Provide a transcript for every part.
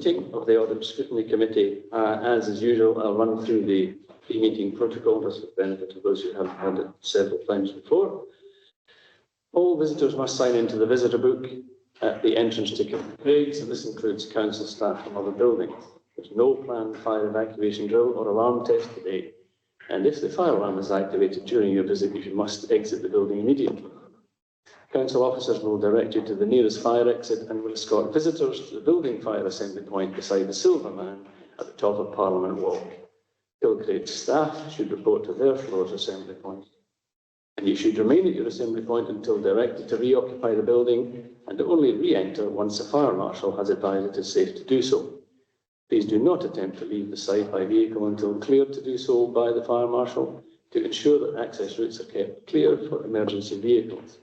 meeting of the Audit Scrutiny Committee. As is usual, I'll run through the pre-meeting protocol just for the benefit of those who haven't had it several times before. All visitors must sign into the visitor book at the entrance to Kiln Craig, so this includes council staff from other buildings. There's no planned fire evacuation drill or alarm test today, and if the fire alarm is activated during your visit, you must exit the building immediately. Council officers will direct you to the nearest fire exit and will escort visitors to the building fire assembly point beside the Silver Man at the top of Parliament Walk. Kilcraig staff should report to their floor's assembly point. And you should remain at your assembly point until directed to reoccupy the building and only re-enter once the fire marshal has advised it is safe to do so. Please do not attempt to leave the site by vehicle until cleared to do so by the fire marshal to ensure that access routes are kept clear for emergency vehicles.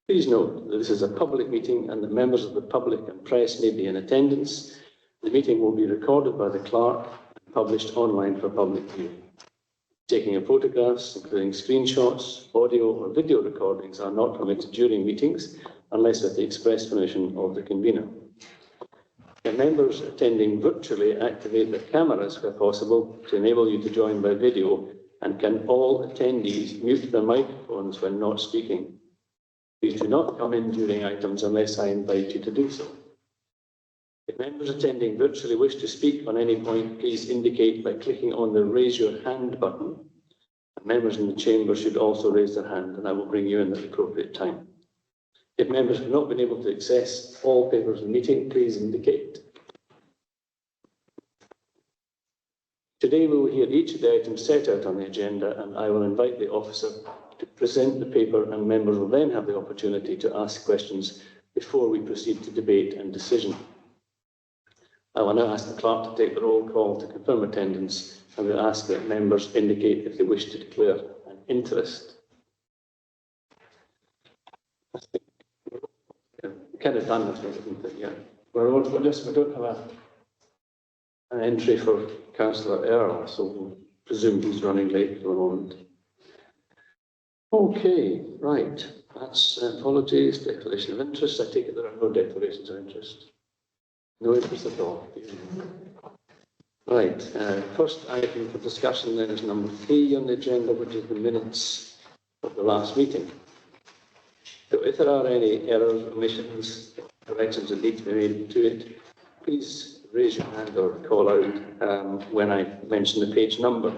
Please note that this is a public meeting and that members of the public and press may be in attendance. The meeting will be recorded by the clerk and published online for public view. Taking of photographs, including screenshots, audio or video recordings, are not permitted during meetings unless with the express permission of the convener. The members attending virtually activate their cameras where possible to enable you to join by video, and can all attendees mute their microphones when not speaking. Please do not come in during items unless I invite you to do so. If members attending virtually wish to speak on any point, please indicate by clicking on the Raise Your Hand button. And members in the chamber should also raise their hand, and I will bring you in at the appropriate time. If members have not been able to access all papers of the meeting, please indicate. Today we will hear each of the items set out on the agenda, and I will invite the officer to present the paper, and members will then have the opportunity to ask questions before we proceed to debate and decision. I will now ask the clerk to take the roll call to confirm attendance, and will ask that members indicate if they wish to declare an interest. Kind of done this, isn't it? Yeah. We don't have an entry for Councillor Earl, so we'll presume he's running late for the moment. Okay, right. That's apologies, declaration of interest. I take it there are no declarations of interest. No interest at all. Right. First item for discussion then is number 3 on the agenda, which is the minutes of the last meeting. So if there are any errors, omissions, corrections that need to be made to it, please raise your hand or call out when I mention the page number.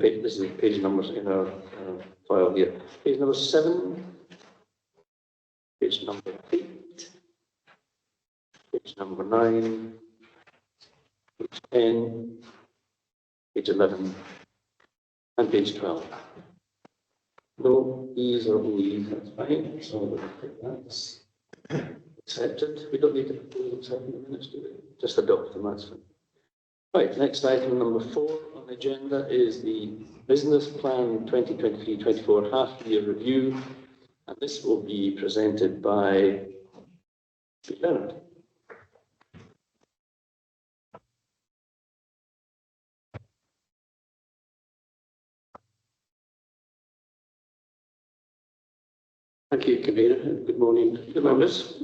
This is page numbers in our file here. Page number 7, page number 8, page number 9, page 10, page 11, and page 12. No E's or OE's, that's fine. So we'll take that. Accepted. We don't need to propose accepting the minutes, do we? Just adopt them, that's fine. Right, next item, number 4 on the agenda is the Business Plan 2023-24 half-year review, and this will be presented by Bernard. Thank you, Convener, and good morning to the members.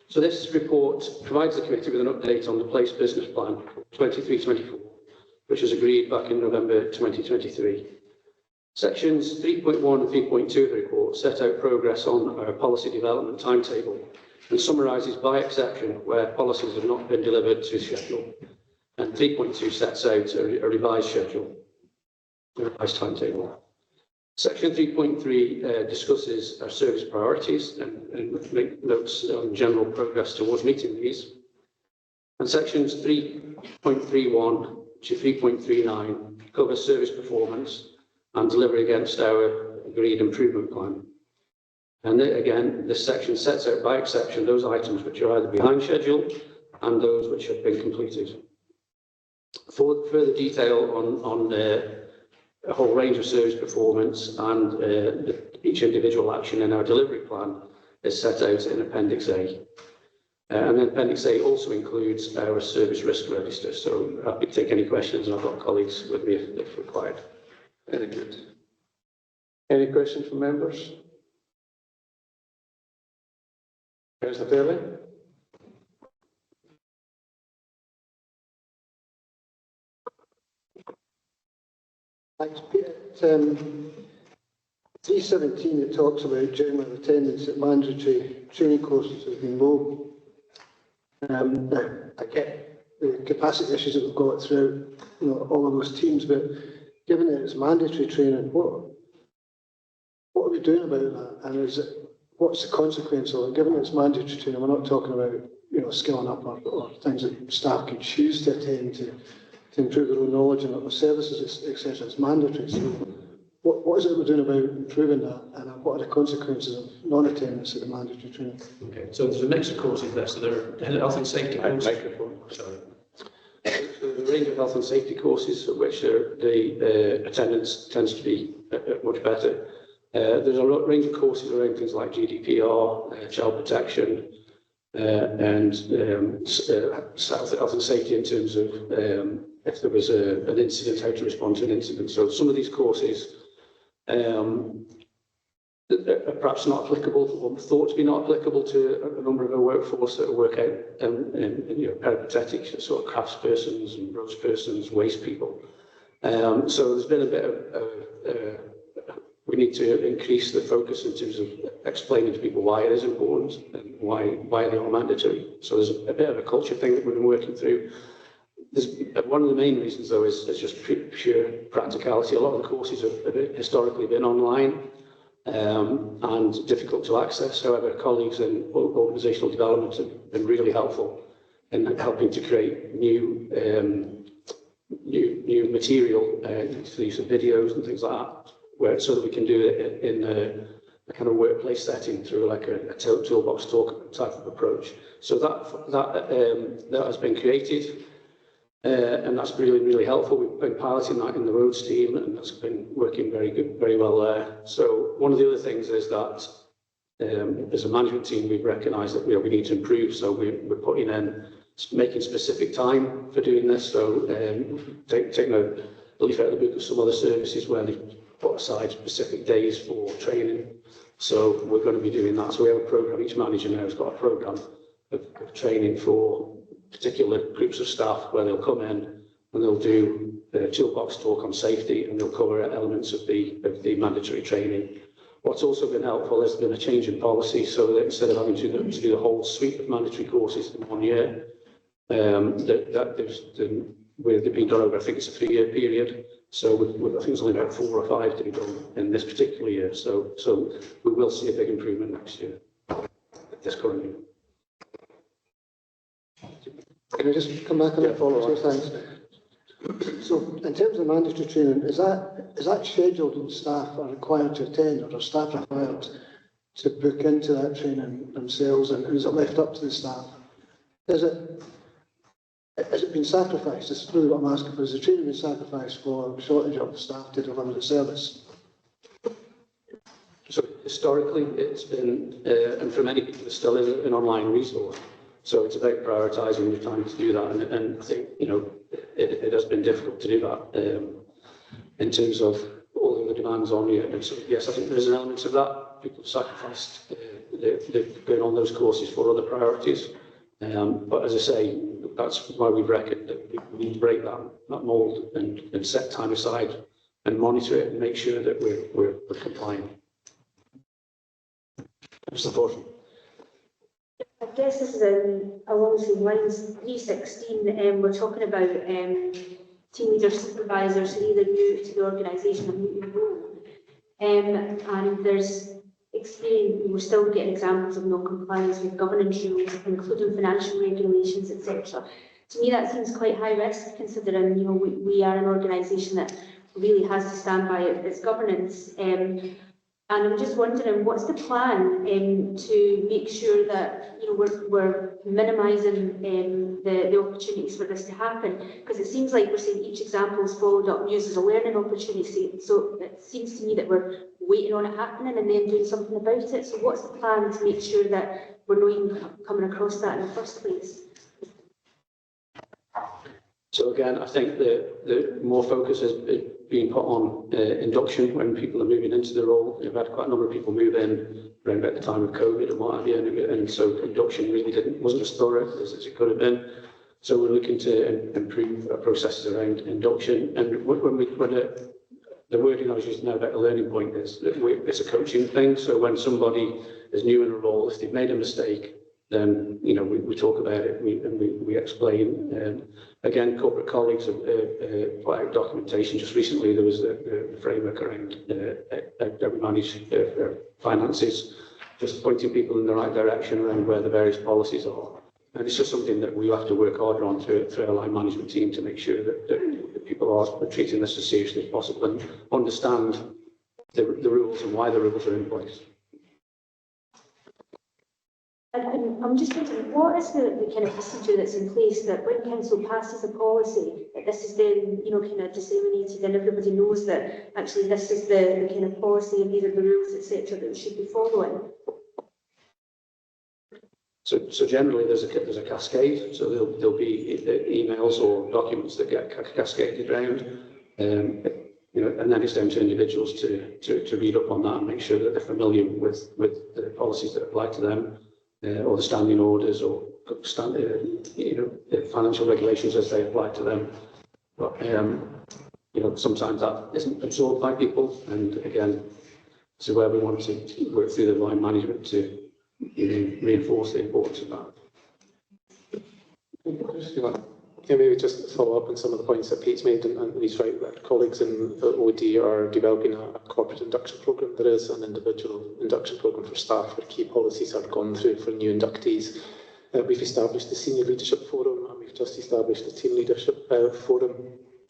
So this report provides the committee with an update on the Place Business Plan 23-24, which was agreed back in November 2023. Sections 3.1 and 3.2 of the report set out progress on our policy development timetable and summarises by exception where policies have not been delivered to schedule. And 3.2 sets out a revised schedule, a revised timetable. Section 3.3 discusses our service priorities and make notes on general progress towards meeting these. And sections 3.31 to 3.39 cover service performance and delivery against our agreed improvement plan. And again, this section sets out by exception those items which are either behind schedule and those which have been completed. For further detail on a whole range of service performance and each individual action in our delivery plan is set out in Appendix A. And then Appendix A also includes our service risk register. So happy to take any questions, and I've got colleagues with me if required. Very good. Any questions from members? Councillor Fairley? Thanks, Peter. 317, it talks about general attendance at mandatory training courses has been low. I get the capacity issues that we've got throughout, all of those teams, but given that it's mandatory training, what are we doing about that? And what's the consequence of it? Given that it's mandatory training, we're not talking about skilling up or things that staff can choose to attend to improve their own knowledge and their services, etc. It's mandatory. So what is it we're doing about improving that, and what are the consequences of non-attendance at the mandatory training? Okay, so there's a mix of courses there. So there are health and safety courses. Sorry. So there's a range of health and safety courses, which the attendance tends to be much better. There's a range of courses around things like GDPR, child protection, and health and safety in terms of if there was an incident, how to respond to an incident. So some of these courses are perhaps not applicable, or thought to be not applicable to a number of our workforce that work out in peripatetic sort of craftspersons and roads persons, waste people. So there's been a bit of we need to increase the focus in terms of explaining to people why it is important and why they are mandatory. So there's a bit of a culture thing that we've been working through. One of the main reasons, though, is just pure practicality. A lot of the courses have historically been online and difficult to access. However, colleagues in organisational development have been really helpful in helping to create new material for the use of videos and things like that, so that we can do it in a kind of workplace setting through like a toolbox talk type of approach. So that has been created. And that's really helpful. We've been piloting that in the roads team, and that's been working very well there. So one of the other things is that as a management team, we've recognised that we need to improve. So we're putting in, making specific time for doing this. So taking a leaf out of the book of some other services where they put aside specific days for training. So we're going to be doing that. So we have a programme. Each manager now has got a programme of training for particular groups of staff where they'll come in and they'll do a toolbox talk on safety, and they'll cover elements of the mandatory training. What's also been helpful has been a change in policy, so that instead of having to do the whole suite of mandatory courses in 1 year, they've been done over, I think it's a 3-year period. So I think it's only about 4 or 5 to be done in this particular year. So we will see a big improvement next year, this current year. Can I just come back on that follow-up? So thanks. So in terms of mandatory training, is that scheduled and staff are required to attend, or are staff required to book into that training themselves, and is it left up to the staff? Has it been sacrificed? This is really what I'm asking for. Has the training been sacrificed for a shortage of staff to deliver the service? So historically, it's been, and for many people, it still is an online resource. So it's about prioritising your time to do that, and I think it has been difficult to do that in terms of all of the demands on you. And so yes, I think there's an element of that. People have sacrificed they're going on those courses for other priorities. But as I say, that's why we've reckoned that we need to break that mould and set time aside and monitor it and make sure that we're compliant. That's the thought. I guess this is along the same lines. 316, we're talking about team leaders, supervisors who either new to the organisation or new role. And there's experience, we're still getting examples of non-compliance with governance rules, including financial regulations, etc. To me, that seems quite high risk, considering we are an organisation that really has to stand by its governance. And I'm just wondering, what's the plan to make sure that we're minimising the opportunities for this to happen? Because it seems like we're saying each example is followed up and used as a learning opportunity. So it seems to me that we're waiting on it happening and then doing something about it. So what's the plan to make sure that we're not even coming across that in the first place? So again, I think the more focus is being put on induction when people are moving into the role. We've had quite a number of people move in around about the time of COVID and what have you, and so induction really wasn't as thorough as it could have been. So we're looking to improve our processes around induction. And when the wording I was using now about a learning point is that it's a coaching thing. So when somebody is new in a role, if they've made a mistake, then we talk about it and we explain. Again, corporate colleagues have put out documentation. Just recently, there was the framework around how we manage finances, just pointing people in the right direction around where the various policies are. And it's just something that we have to work harder on through our line management team to make sure that people are treating this as seriously as possible and understand the rules and why the rules are in place. And I'm just wondering, what is the kind of procedure that's in place that when council passes a policy, that this is then, kind of disseminated and everybody knows that actually this is the kind of policy and these are the rules, etc., that we should be following? So generally there's a cascade, so there'll be emails or documents that get cascaded around, and then it's down to individuals to read up on that and make sure that they're familiar with the policies that apply to them, or the standing orders or the financial regulations as they apply to them. But sometimes that isn't absorbed by people, and again, this is where we want to work through the line management to reinforce the importance of that. Yeah, maybe just follow up on some of the points that Pete's made, and he's right that colleagues in the OD are developing a corporate induction programme. There is an individual induction programme for staff where key policies are gone through for new inductees. We've established the Senior Leadership Forum, and we've just established the Team Leadership Forum.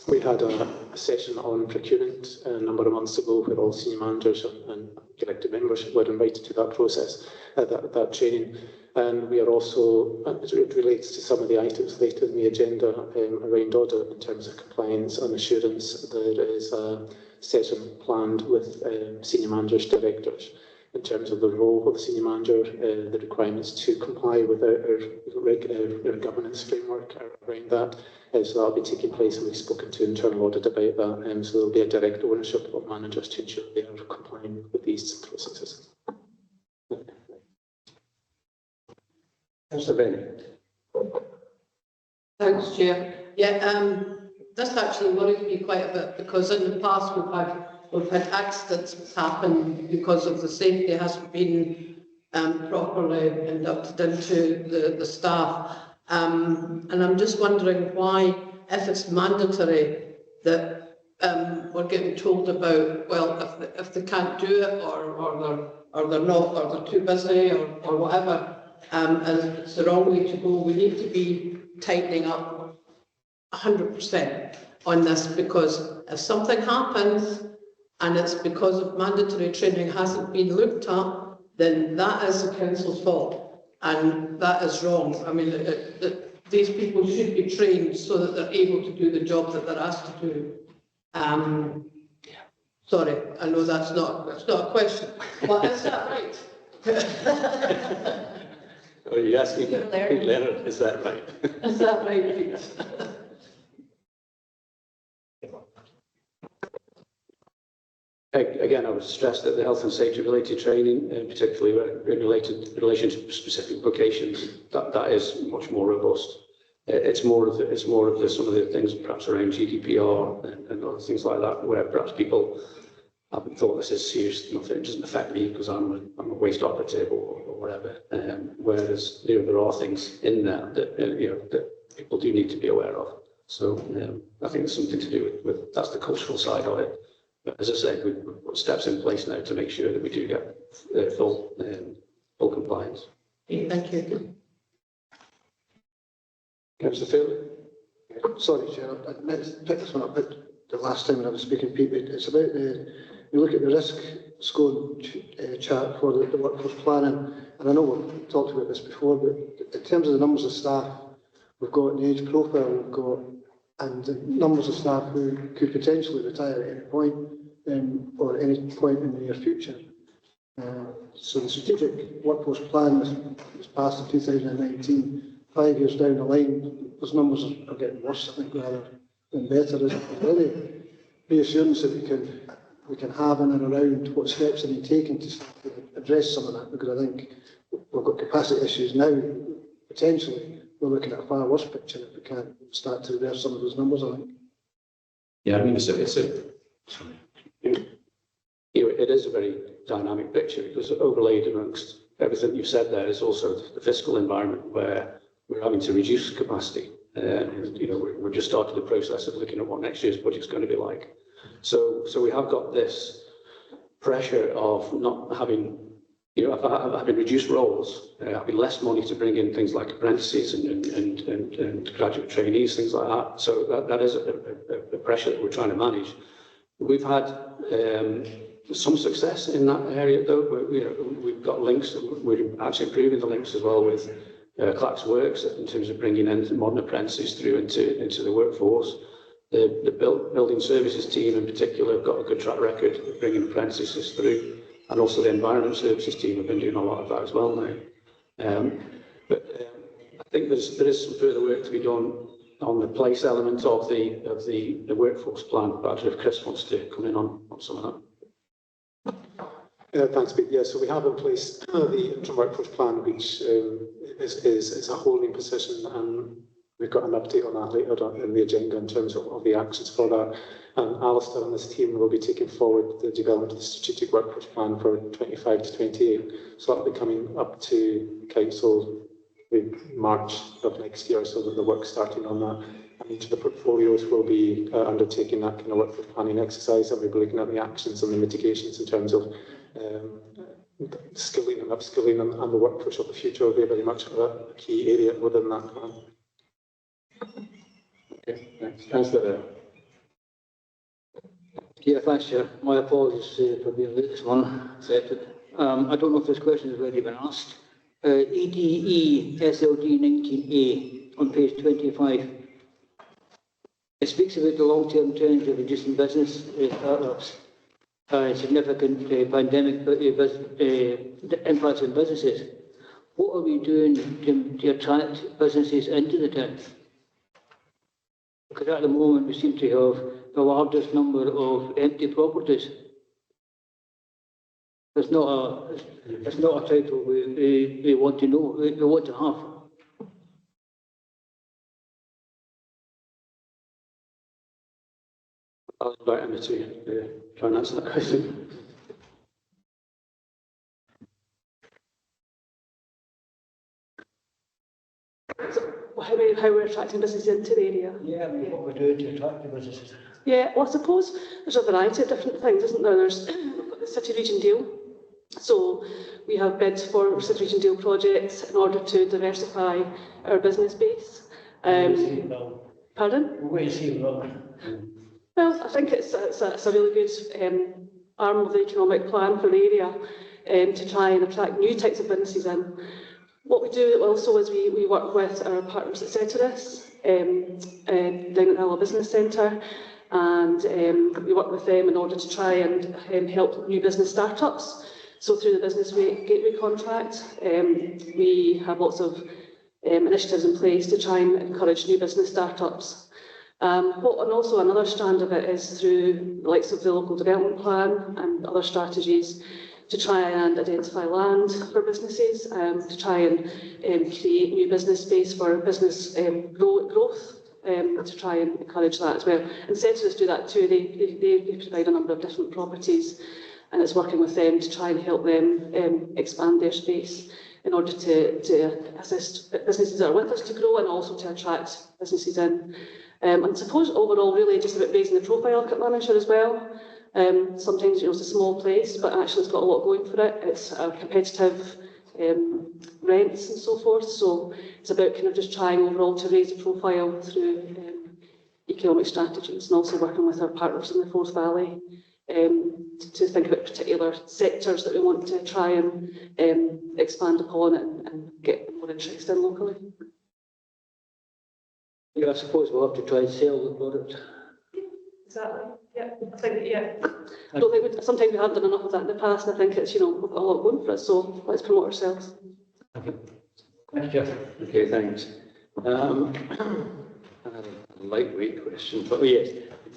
We had a session on procurement a number of months ago where all senior managers and elected members were invited to that process, that training. And we are also, it relates to some of the items later in the agenda around audit in terms of compliance and assurance. There is a session planned with senior managers, directors, in terms of the role of the senior manager, the requirements to comply with our governance framework around that. So that'll be taking place, and we've spoken to internal audit about that. So there'll be a direct ownership of managers to ensure they are complying with these processes. Councillor Benny. Thanks, Chair. Yeah, this actually worries me quite a bit because in the past we've had accidents happen because of the safety hasn't been properly inducted into the staff. And I'm just wondering why, if it's mandatory, that we're getting told about, well, if they can't do it or they're not, or they're too busy or whatever, and it's the wrong way to go. We need to be tightening up 100% on this, because if something happens and it's because of mandatory training hasn't been looked at, then that is the council's fault, and that is wrong. I mean, these people should be trained so that they're able to do the job that they're asked to do. Sorry, I know that's not a question, but is that right? Are you asking Pete Leonard, is that right? Is that right, Pete? Again, I would stress that the health and safety related training, particularly in relation to specific vocations, that is much more robust. It's more of some of the things perhaps around GDPR and other things like that, where perhaps people haven't thought this is serious enough. It doesn't affect me because I'm a waste operative or whatever. Whereas there are things in there that that people do need to be aware of. So I think it's something to do with that's the cultural side of it. But as I say, we've put steps in place now to make sure that we do get full compliance. Thank you. Councillor Fairley. Sorry, Chair, I meant to pick this one up the last time when I was speaking, Pete. It's about you look at the risk score chart for the workforce planning, and I know we've talked about this before, but in terms of the numbers of staff we've got in the age profile we've got, and the numbers of staff who could potentially retire at any point or any point in the near future. So the strategic workforce plan was passed in 2019. 5 years down the line, those numbers are getting worse, I think, rather than better. Is there any reassurance that we can have in and around what steps are being taken to address some of that? Because I think we've got capacity issues now. Potentially, we're looking at a far worse picture if we can't start to reverse some of those numbers, I think. Yeah, I mean, it is a very dynamic picture because overlaid amongst everything you've said there is also the fiscal environment where we're having to reduce capacity. We're just starting the process of looking at what next year's budget is going to be like. So we have got this pressure of not having, having reduced roles, having less money to bring in things like apprentices and graduate trainees, things like that. So that is a pressure that we're trying to manage. We've had some success in that area, though. We've got links. We're actually improving the links as well with Clacks Works in terms of bringing in modern apprentices through into the workforce. The building services team in particular have got a good track record of bringing apprentices through, and also the environment services team have been doing a lot of that as well now. I think there is some further work to be done on the place element of the workforce plan. But if Chris wants to come in on some of that. Thanks, Pete. Yeah, so we have in place the interim workforce plan, which is a holding position, and we've got an update on that later in the agenda in terms of the actions for that. And Alistair and his team will be taking forward the development of the strategic workforce plan for 25 to 28. So that'll be coming up to council in March of next year, so that the work's starting on that. And each of the portfolios will be undertaking that kind of workforce planning exercise, and we'll be looking at the actions and the mitigations in terms of skilling and upskilling, and the workforce of the future will be very much a key area within that plan. Okay, thanks for that. Yeah, thanks, Chair. My apologies for being late this morning. Accepted. I don't know if this question has already been asked. EDE SLD 19A on page 25. It speaks about the long-term trends of reducing business startups. Significant pandemic impacts on businesses. What are we doing to attract businesses into the town? Because at the moment we seem to have the largest number of empty properties. It's not a title we want to know, we want to have. I'll invite Emma to try and answer that question. How we're attracting businesses into the area. Yeah, I mean, what we're doing to attract the businesses. Yeah, well, I suppose there's a variety of different things, isn't there? There's the city region deal. So we have bid for city region deal projects in order to diversify our business base. Pardon? What do you see about? Well, I think it's a really good arm of the economic plan for the area to try and attract new types of businesses in. What we do also is we work with our partners at Ceteris down at the Hull Business Centre, and we work with them in order to try and help new business startups. So through the Business Gateway contract, we have lots of initiatives in place to try and encourage new business startups. And also another strand of it is through the likes of the local development plan and other strategies to try and identify land for businesses, to try and create new business space for business growth, to try and encourage that as well. And Ceteris do that too. They provide a number of different properties, and it's working with them to try and help them expand their space in order to assist businesses that are with us to grow and also to attract businesses in. And I suppose overall really just about raising the profile of Manager as well. Sometimes it's a small place, but actually it's got a lot going for it. It's competitive rents and so forth. So it's about kind of just trying overall to raise the profile through economic strategies, and also working with our partners in the Forth Valley to think about particular sectors that we want to try and expand upon and get more interest in locally. Yeah, I suppose we'll have to try and sell the product. Exactly. Yeah, I think, yeah. I don't think sometimes we haven't done enough of that in the past, and I think it's, we've got a lot going for us, so let's promote ourselves. Thanks, Jeff. Okay, thanks. A lightweight question, but yes,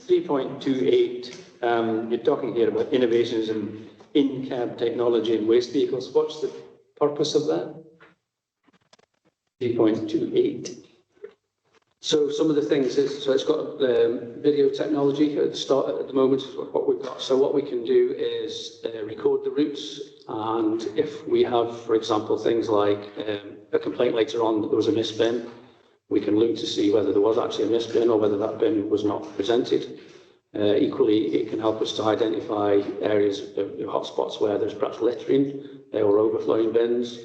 3.28. You're talking here about innovations in in-cab technology and waste vehicles. What's the purpose of that? 3.28. So some of the things is, so it's got video technology at the start at the moment is what we've got. So what we can do is record the routes, and if we have, for example, things like a complaint later on that there was a missed bin, we can look to see whether there was actually a missed bin or whether that bin was not presented. Equally, it can help us to identify areas of hotspots where there's perhaps littering or overflowing bins.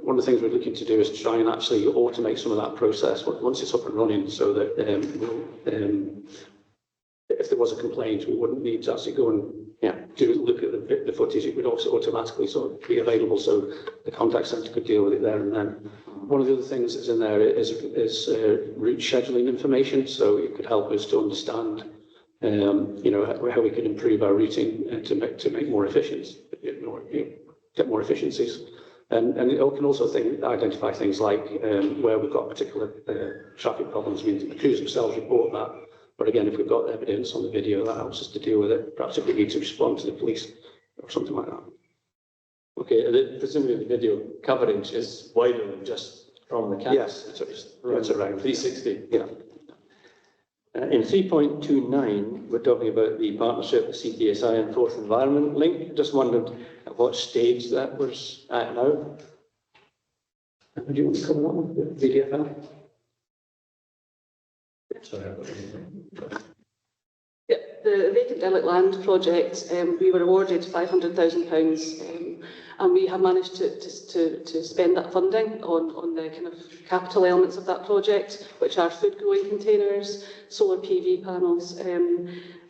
One of the things we're looking to do is try and actually automate some of that process once it's up and running, so that if there was a complaint, we wouldn't need to actually go and look at the footage. It would also automatically sort of be available, so the contact centre could deal with it there and then. One of the other things that's in there is route scheduling information, so it could help us to understand, how we can improve our routing to make more efficient, get more efficiencies. And it can also identify things like where we've got particular traffic problems. I mean, the crews themselves report that. But again, if we've got evidence on the video, that helps us to deal with it. Perhaps if we need to respond to the police or something like that. Okay, presumably the video coverage is wider than just from the camera. Yes, it's around 360. Yeah. In 3.29, we're talking about the partnership with CTSI and Fourth Environment Link. Just wondered at what stage that was at now. Do you want to cover that one? The VDFL? Yeah, the vacant derelict land project, we were awarded £500,000, and we have managed to spend that funding on the kind of capital elements of that project, which are food growing containers, solar PV panels.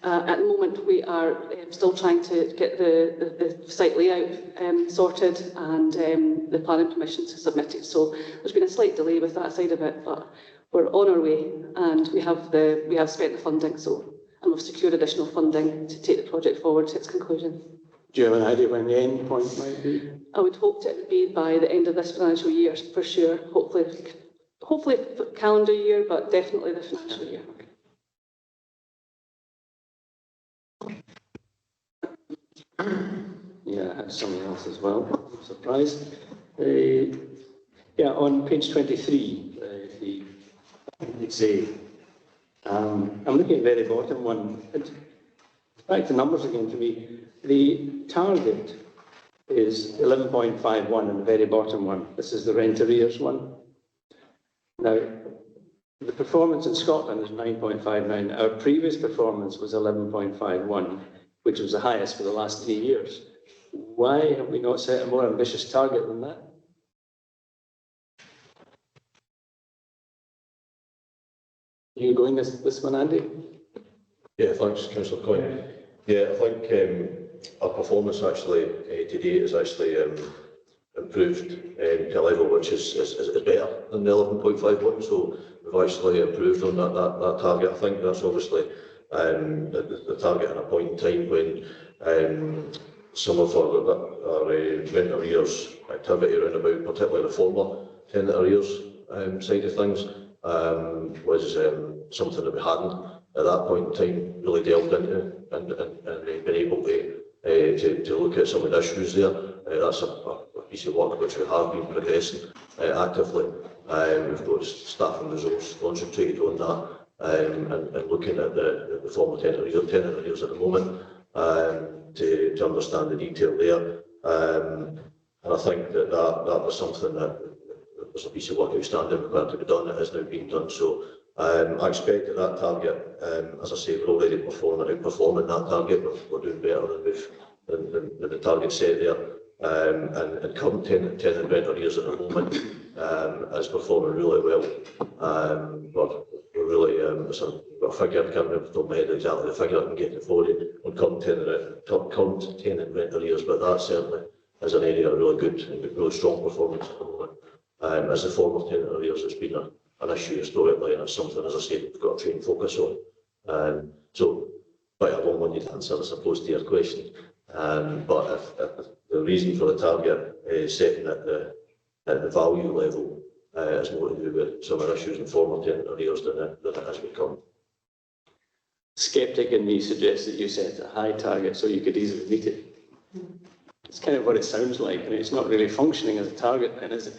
At the moment, we are still trying to get the site layout sorted and the planning permission to submit it. So there's been a slight delay with that side of it, but we're on our way, and we have spent the funding, and we've secured additional funding to take the project forward to its conclusion. Do you have an idea when the end point might be? I would hope it would be by the end of this financial year, for sure. Hopefully calendar year, but definitely the financial year. Yeah, I had something else as well. I'm surprised. On page 23, it's I'm looking at the very bottom one. Back to numbers again for me. The target is 11.51 in the very bottom one. This is the rent arrears one. Now, the performance in Scotland is 9.59. Our previous performance was 11.51, which was the highest for the last 3 years. Why have we not set a more ambitious target than that? You going this one, Andy? Yeah, thanks, Councillor Coyne. Yeah, I think our performance actually to date is actually improved to a level which is better than the 11.51. So we've actually improved on that target. I think that's obviously the target at a point in time when some of our rent arrears activity around about, particularly the former tenant arrears side of things, was something that we hadn't at that point in time really delved into and been able to look at some of the issues there. That's a piece of work which we have been progressing actively. We've got staff and resource concentrated on that and looking at the former tenant arrears at the moment to understand the detail there. And I think that was something that was a piece of work outstanding required to be done. It has now been done. So I expect that target, as I say, we're already outperforming that target. We're doing better than the target set there. And current tenant rent arrears at the moment is performing really well. But we're really, got a figure, I can't remember off the top of my head exactly the figure I can get it for you on current tenant rent arrears, but that certainly is an area of really good and really strong performance at the moment. As the former tenant arrears, it's been an issue historically, and it's something, as I said, we've got to try and focus on. So, quite a long-winded answer, I suppose, to your question. But if the reason for the target is setting at the value level is more to do with some of the issues in former tenant arrears than it has become. Skeptic in me suggests that you set a high target so you could easily meet it. It's kind of what it sounds like, and it's not really functioning as a target then, is it?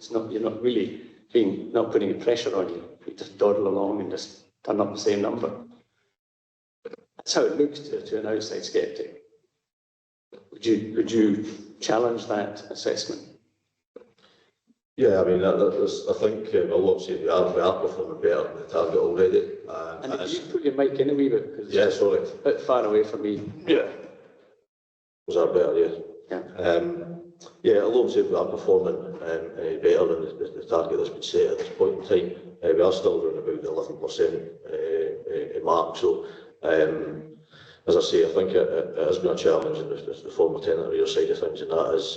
You're not really not putting any pressure on you. You just dawdle along and just turn up the same number. That's how it looks to an outside skeptic. Would you challenge that assessment? Yeah, I mean, that's, I think I won't say we are performing better than the target already. And if you put your mic in a wee bit, because yeah, sorry. it's a bit far away from me. Yeah. Was that better? Yeah. Yeah, I won't say we are performing better than the target that's been set at this point in time. We are still around about the 11% mark. So, as I say, I think it has been a challenge in the former tenant arrear side of things, and that is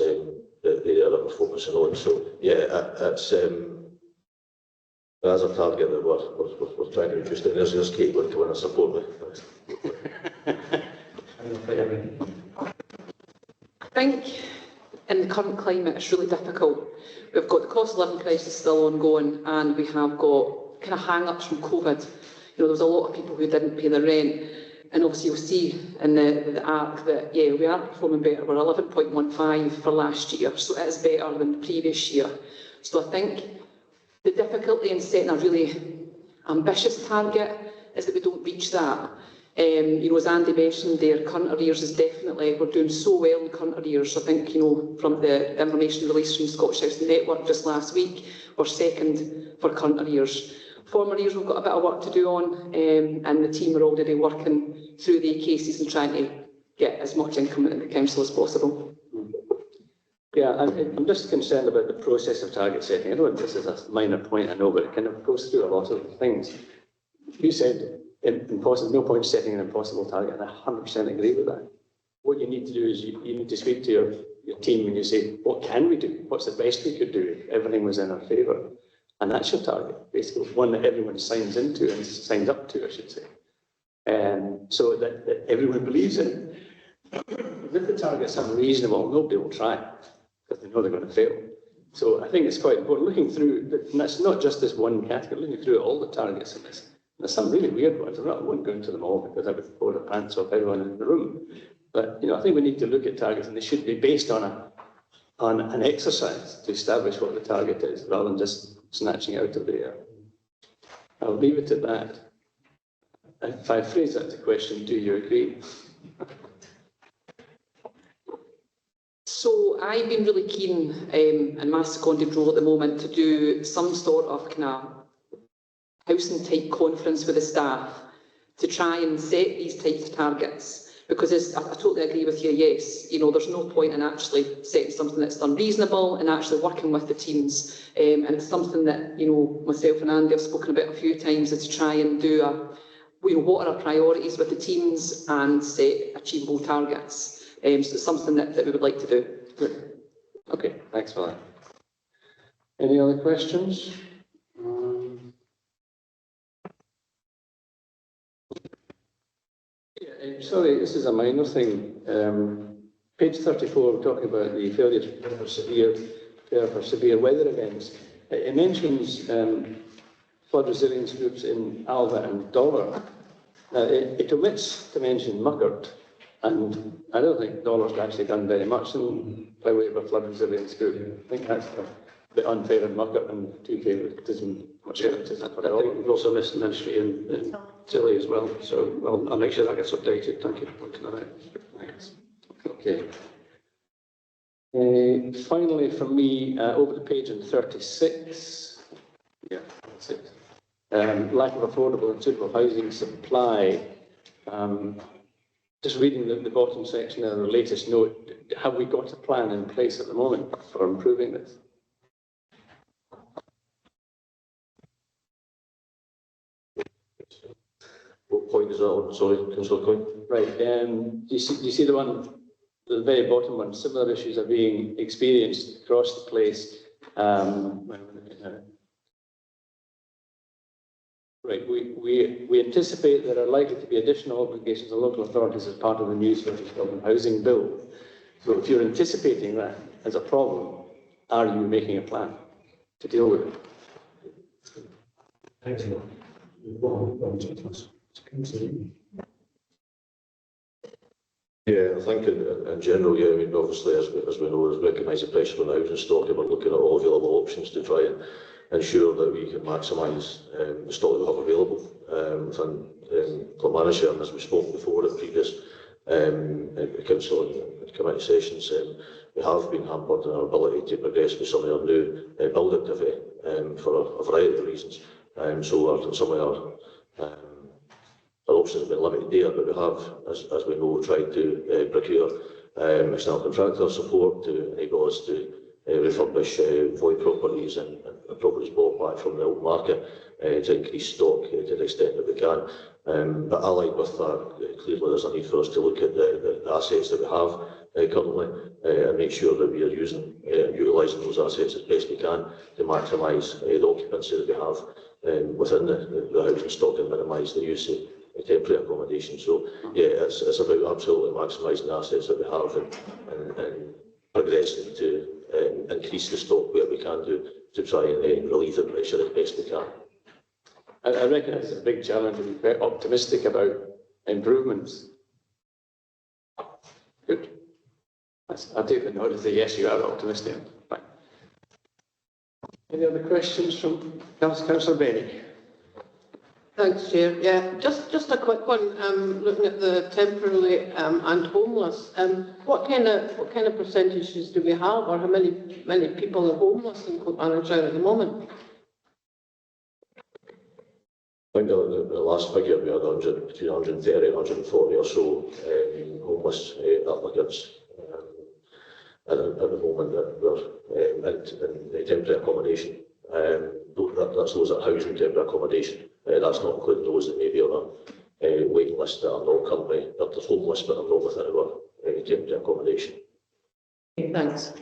the area that we're focusing on. So, yeah, it's as a target that we're trying to reduce. There's Kate going to come in and support me. I think in the current climate it's really difficult. We've got the cost of living crisis still ongoing, and we have got kind of hang-ups from COVID. There was a lot of people who didn't pay their rent, and obviously you'll see in the ARC that, yeah, we are performing better. We're 11.15 for last year, so it is better than the previous year. So I think the difficulty in setting a really ambitious target is that we don't reach that. As Andy mentioned there, current arrears is definitely, we're doing so well in current arrears. I think, from the information released from Scottish Housing Network just last week, we're second for current arrears. Former arrears we've got a bit of work to do on, and the team are already working through the cases and trying to get as much income into the council as possible. Yeah, I'm just concerned about the process of target setting. I know this is a minor point, I know, but it kind of goes through a lot of things. You said impossible, no point setting an impossible target, and I 100% agree with that. What you need to do is you need to speak to your team and you say, what can we do? What's the best we could do if everything was in our favour? And that's your target, basically, one that everyone signs into and signs up to, I should say. So that everyone believes in. If the target's unreasonable, nobody will try, because they know they're going to fail. So I think it's quite important looking through, and that's not just this one category, looking through all the targets in this. There's some really weird ones. I won't go into them all because I would blow the pants off everyone in the room. But I think we need to look at targets, and they should be based on an exercise to establish what the target is, rather than just snatching out of the air. I'll leave it at that. If I phrase that as a question, do you agree? So I've been really keen in my seconded role at the moment to do some sort of kind of housing type conference with the staff to try and set these types of targets. Because I totally agree with you, yes, there's no point in actually setting something that's unreasonable and actually working with the teams. And it's something that, myself and Andy have spoken about a few times, is to try and do what are our priorities with the teams and set achievable targets. So it's something that we would like to do. Good. Okay, thanks for that. Any other questions? Sorry, this is a minor thing. Page 34, we're talking about the failure to prepare for severe weather events. It mentions flood resilience groups in Alva and Dollar. Now, it omits to mention Muckert, and I don't think Dollar's actually done very much by way of a flood resilience group. I think that's a bit unfair in Muckert and too favoritism. I think we've also missed the ministry in Tilly as well, so I'll make sure that gets updated. Thank you for pointing that out. Thanks. Okay. Finally, from me, over the page in 36. Yeah, that's it. Lack of affordable and suitable housing supply. Just reading the bottom section of the latest note, have we got a plan in place at the moment for improving this? What point is that on? Sorry, Councillor Coyne. Right. Do you see the one, the very bottom one? Similar issues are being experienced across the place. Right. We anticipate there are likely to be additional obligations on local authorities as part of the new Scottish Government Housing Bill. So if you're anticipating that as a problem, are you making a plan to deal with it? Yeah, I think in general, yeah, I mean, obviously, as we know, there's recognised the pressure on the housing stock, and we're looking at all available options to try ensure that we can maximise the stock that we have available within Club Manager. And as we spoke before at previous council and committee sessions, we have been hampered in our ability to progress with some of our new build activity for a variety of reasons. So some of our options have been limited there, but we have, as we know, tried to procure external contractor support to enable us to refurbish void properties and properties bought back from the old market to increase stock to the extent that we can. But allied with that, clearly there's a need for us to look at the assets that we have currently and make sure that we are utilising those assets as best we can to maximise the occupancy that we have within the housing stock and minimise the use of temporary accommodation. So yeah, it's about absolutely maximising the assets that we have and progressing to increase the stock where we can do to try and relieve the pressure as best we can. I reckon it's a big challenge and very optimistic about improvements. Good. I'll take the nod as a yes, you are optimistic. Fine. Any other questions from Councillor Benny? Thanks, Chair. Yeah, just a quick one. Looking at the temporarily and homeless, what kind of percentages do we have, or how many people are homeless in Club Manager at the moment? I think the last figure we had between 130 and 140 or so homeless applicants at the moment that were in temporary accommodation. That's those that are housing temporary accommodation. That's not including those that may be on a waiting list that are not currently, they're homeless but are not within our temporary accommodation. Okay, thanks.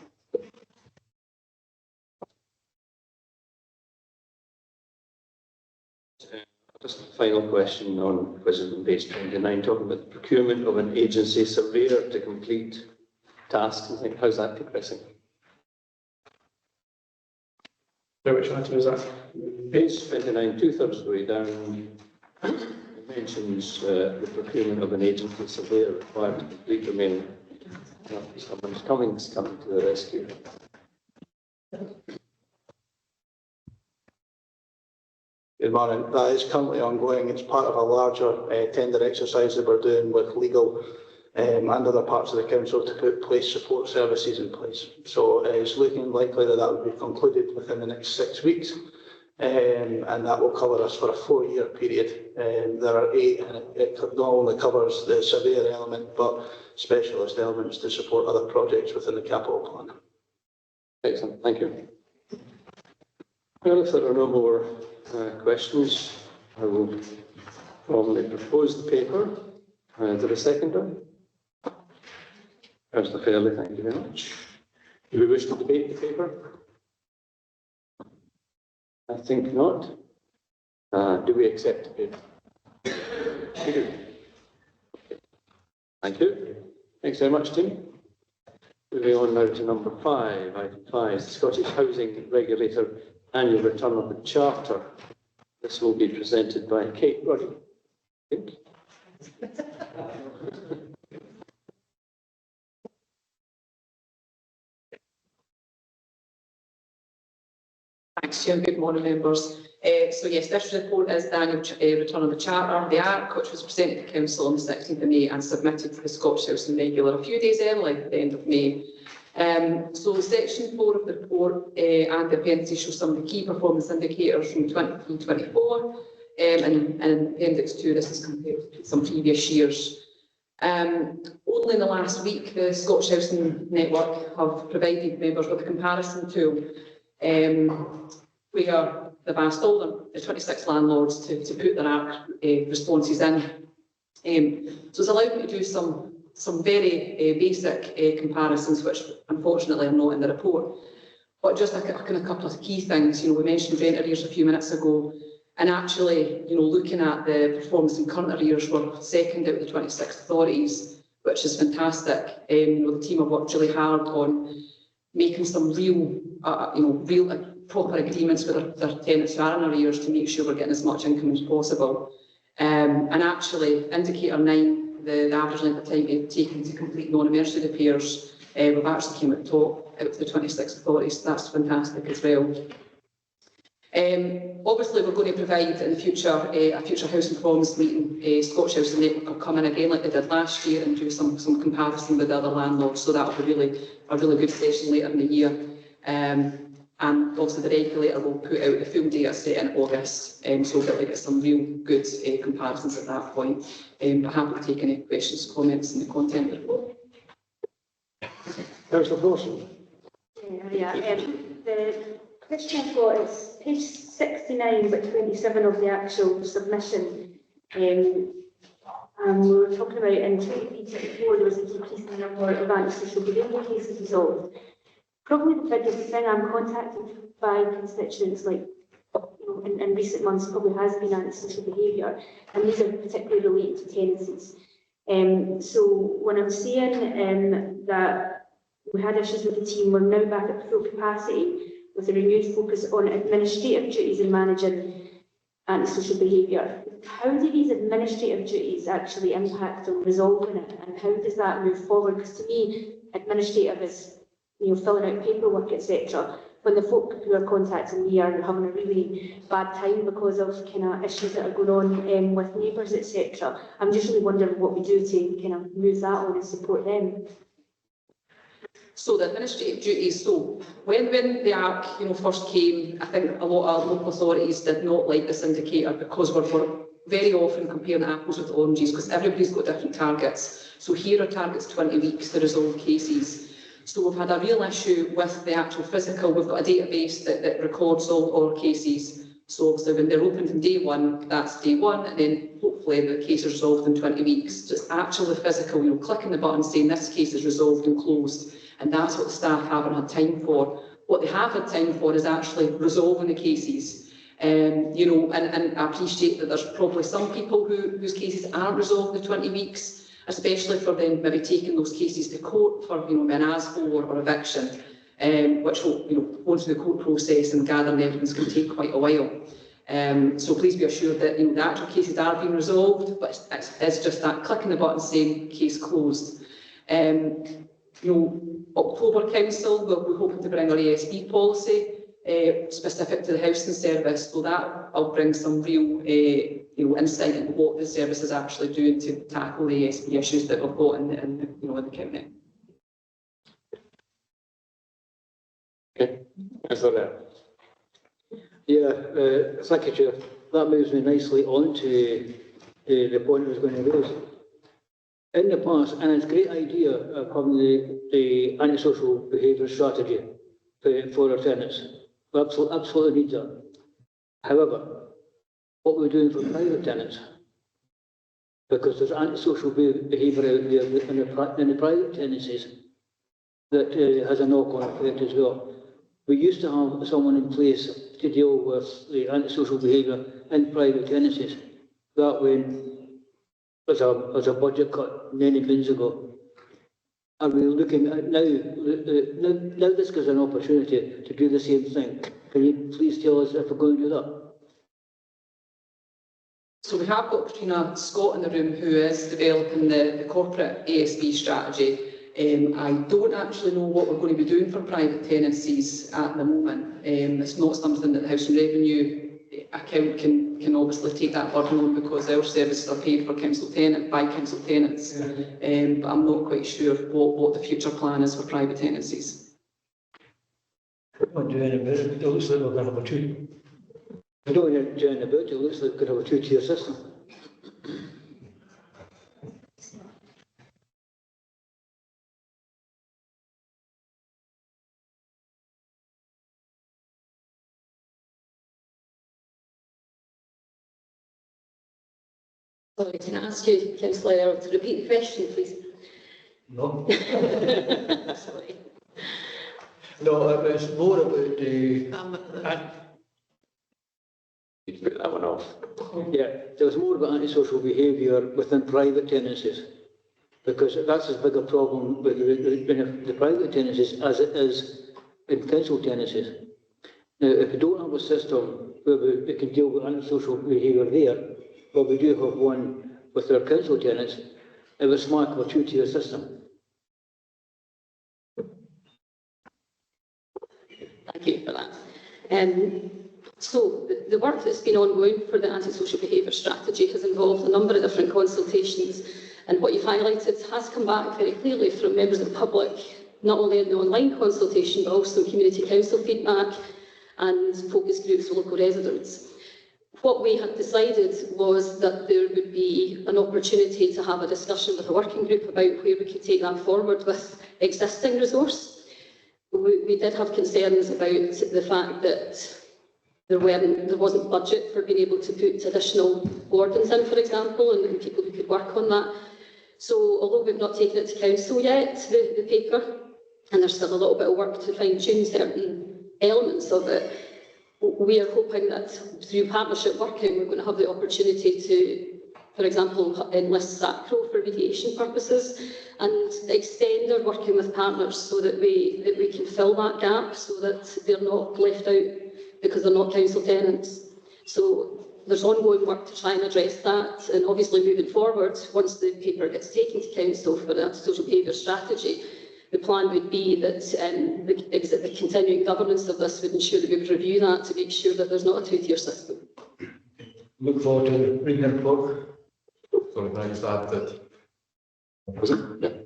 Just a final question on question page 29, talking about the procurement of an agency surveyor to complete tasks and things. How's that progressing? Which item is that? Page 29, two-thirds of the way down, it mentions the procurement of an agency surveyor required to complete remaining. Someone's coming to the rescue. Good morning. That is currently ongoing. It's part of a larger tender exercise that we're doing with legal and other parts of the council to put place support services in place. So it's looking likely that will be concluded within the next 6 weeks, and that will cover us for a 4-year period. There are 8, and it not only covers the surveyor element, but specialist elements to support other projects within the capital plan. Excellent, thank you. Well, if there are no more questions, I will formally propose the paper. Is there a seconder? Councillor Fairley, thank you very much. Do we wish to debate the paper? I think not. Do we accept the paper? We do. Thank you. Thanks very much, Tim. Moving on now to number 5, item 5, the Scottish Housing Regulator Annual Return of the Charter. This will be presented by Kate Roddy. I think. Thanks, Chair. Good morning, members. So yes, this report is the annual return of the Charter, the ARC, which was presented to Council on the 16th of May and submitted to the Scottish Housing Regulator a few days early, at the end of May. So section 4 of the report and the appendices show some of the key performance indicators from 23-24, and in appendix 2 this is compared to some previous years. Only in the last week the Scottish Housing Network have provided members with a comparison tool where they've asked all the 26 landlords to put their ARC responses in. So it's allowed me to do some very basic comparisons, which unfortunately are not in the report. But just a couple of key things. We mentioned rent arrears a few minutes ago, and actually, looking at the performance in current arrears, we're second out of the 26 authorities, which is fantastic. The team have worked really hard on making some real proper agreements with their tenants who are in arrears to make sure we're getting as much income as possible. And actually, indicator 9, the average length of time taken to complete non-emergency repairs, we've actually came at the top out of the 26 authorities, so that's fantastic as well. Obviously, we're going to provide in the future a future housing performance meeting. Scottish Housing Network will come in again like they did last year and do some comparison with the other landlords. So that will be a really good session later in the year. And also the regulator will put out the full data set in August, so we'll get some real good comparisons at that point. But happy to take any questions, comments in the content of the report. Councillor Dawson. The question I've got is page 69 but 27 of the actual submission. And we were talking about in 2024 there was a decrease in the number of antisocial behaviour cases resolved. Probably the biggest thing I'm contacted by constituents like in recent months probably has been antisocial behaviour, and these are particularly related to tenancies. So when I'm seeing that we had issues with the team, we're now back at full capacity with a renewed focus on administrative duties in managing antisocial behaviour. How do these administrative duties actually impact on resolving it, and how does that move forward? Because to me, administrative is filling out paperwork, etc. When the folk who are contacting me are having a really bad time because of kind of issues that are going on with neighbours, etc. I'm just really wondering what we do to kind of move that on and support them. So the administrative duties, so when the ARC first came, I think a lot of local authorities did not like this indicator because we're very often comparing apples with oranges because everybody's got different targets. So here are targets 20 weeks to resolve cases. So we've had a real issue with the actual physical. We've got a database that records all our cases. So obviously when they're open from day one, that's day one, and then hopefully the case is resolved in 20 weeks. So it's actually physical, clicking the button saying this case is resolved and closed. And that's what the staff haven't had time for. What they have had time for is actually resolving the cases. And I appreciate that there's probably some people whose cases aren't resolved in 20 weeks. Especially for them maybe taking those cases to court for an ASBO or eviction, which will go through the court process and gathering evidence can take quite a while. So please be assured that the actual cases are being resolved, but it's just that clicking the button saying case closed. October Council, we're hoping to bring our ASB policy specific to the housing service, so that will bring some real insight into what the service is actually doing to tackle the ASB issues that we've got in the county. Okay, Councillor Thank you, Chair. That moves me nicely on to the point I was going to raise. In the past, and it's a great idea of having the antisocial behaviour strategy for our tenants. We absolutely need that. However, what we're doing for private tenants, because there's antisocial behaviour out there in the private tenancies that has a knock-on effect as well. We used to have someone in place to deal with the antisocial behaviour in private tenancies. That when as a budget cut many moons ago. Are we looking at now this gives an opportunity to do the same thing? Can you please tell us if we're going to do that? So we have got Katrina Scott in the room who is developing the corporate ASB strategy. I don't actually know what we're going to be doing for private tenancies at the moment. It's not something that the Housing Revenue account can obviously take that burden on because our services are paid for by council tenants. But I'm not quite sure what the future plan is for private tenancies. What do about it? It looks like we're going to have a two. I don't know doing about it. It looks like we could have a two-tier system. Sorry, can I ask you, Councillor Earl, to repeat the question, please? No. Sorry. No, it's more about the... You put that one off. Yeah, there was more about antisocial behaviour within private tenancies, because that's as big a problem with the private tenancies as it is in council tenancies. Now, if we don't have a system where we can deal with antisocial behaviour there, but we do have one with our council tenants, it was smart of a two-tier system. Thank you for that. So the work that's been ongoing for the antisocial behaviour strategy has involved a number of different consultations, and what you've highlighted has come back very clearly from members of the public, not only in the online consultation but also community council feedback and focus groups with local residents. What we had decided was that there would be an opportunity to have a discussion with a working group about where we could take that forward with existing resource. We did have concerns about the fact that there wasn't budget for being able to put additional wardens in, for example, and people who could work on that. So although we've not taken it to council yet, the paper, and there's still a little bit of work to fine-tune certain elements of it, we are hoping that through partnership working, we're going to have the opportunity to, for example, enlist SACRO for mediation purposes and extend our working with partners so that we can fill that gap so that they're not left out because they're not council tenants. So there's ongoing work to try and address that, and obviously moving forward, once the paper gets taken to council for the antisocial behaviour strategy, the plan would be that the continuing governance of this would ensure that we would review that to make sure that there's not a two-tier system. Look forward to reading the report. Sorry, can I just add that? Was it? Yeah.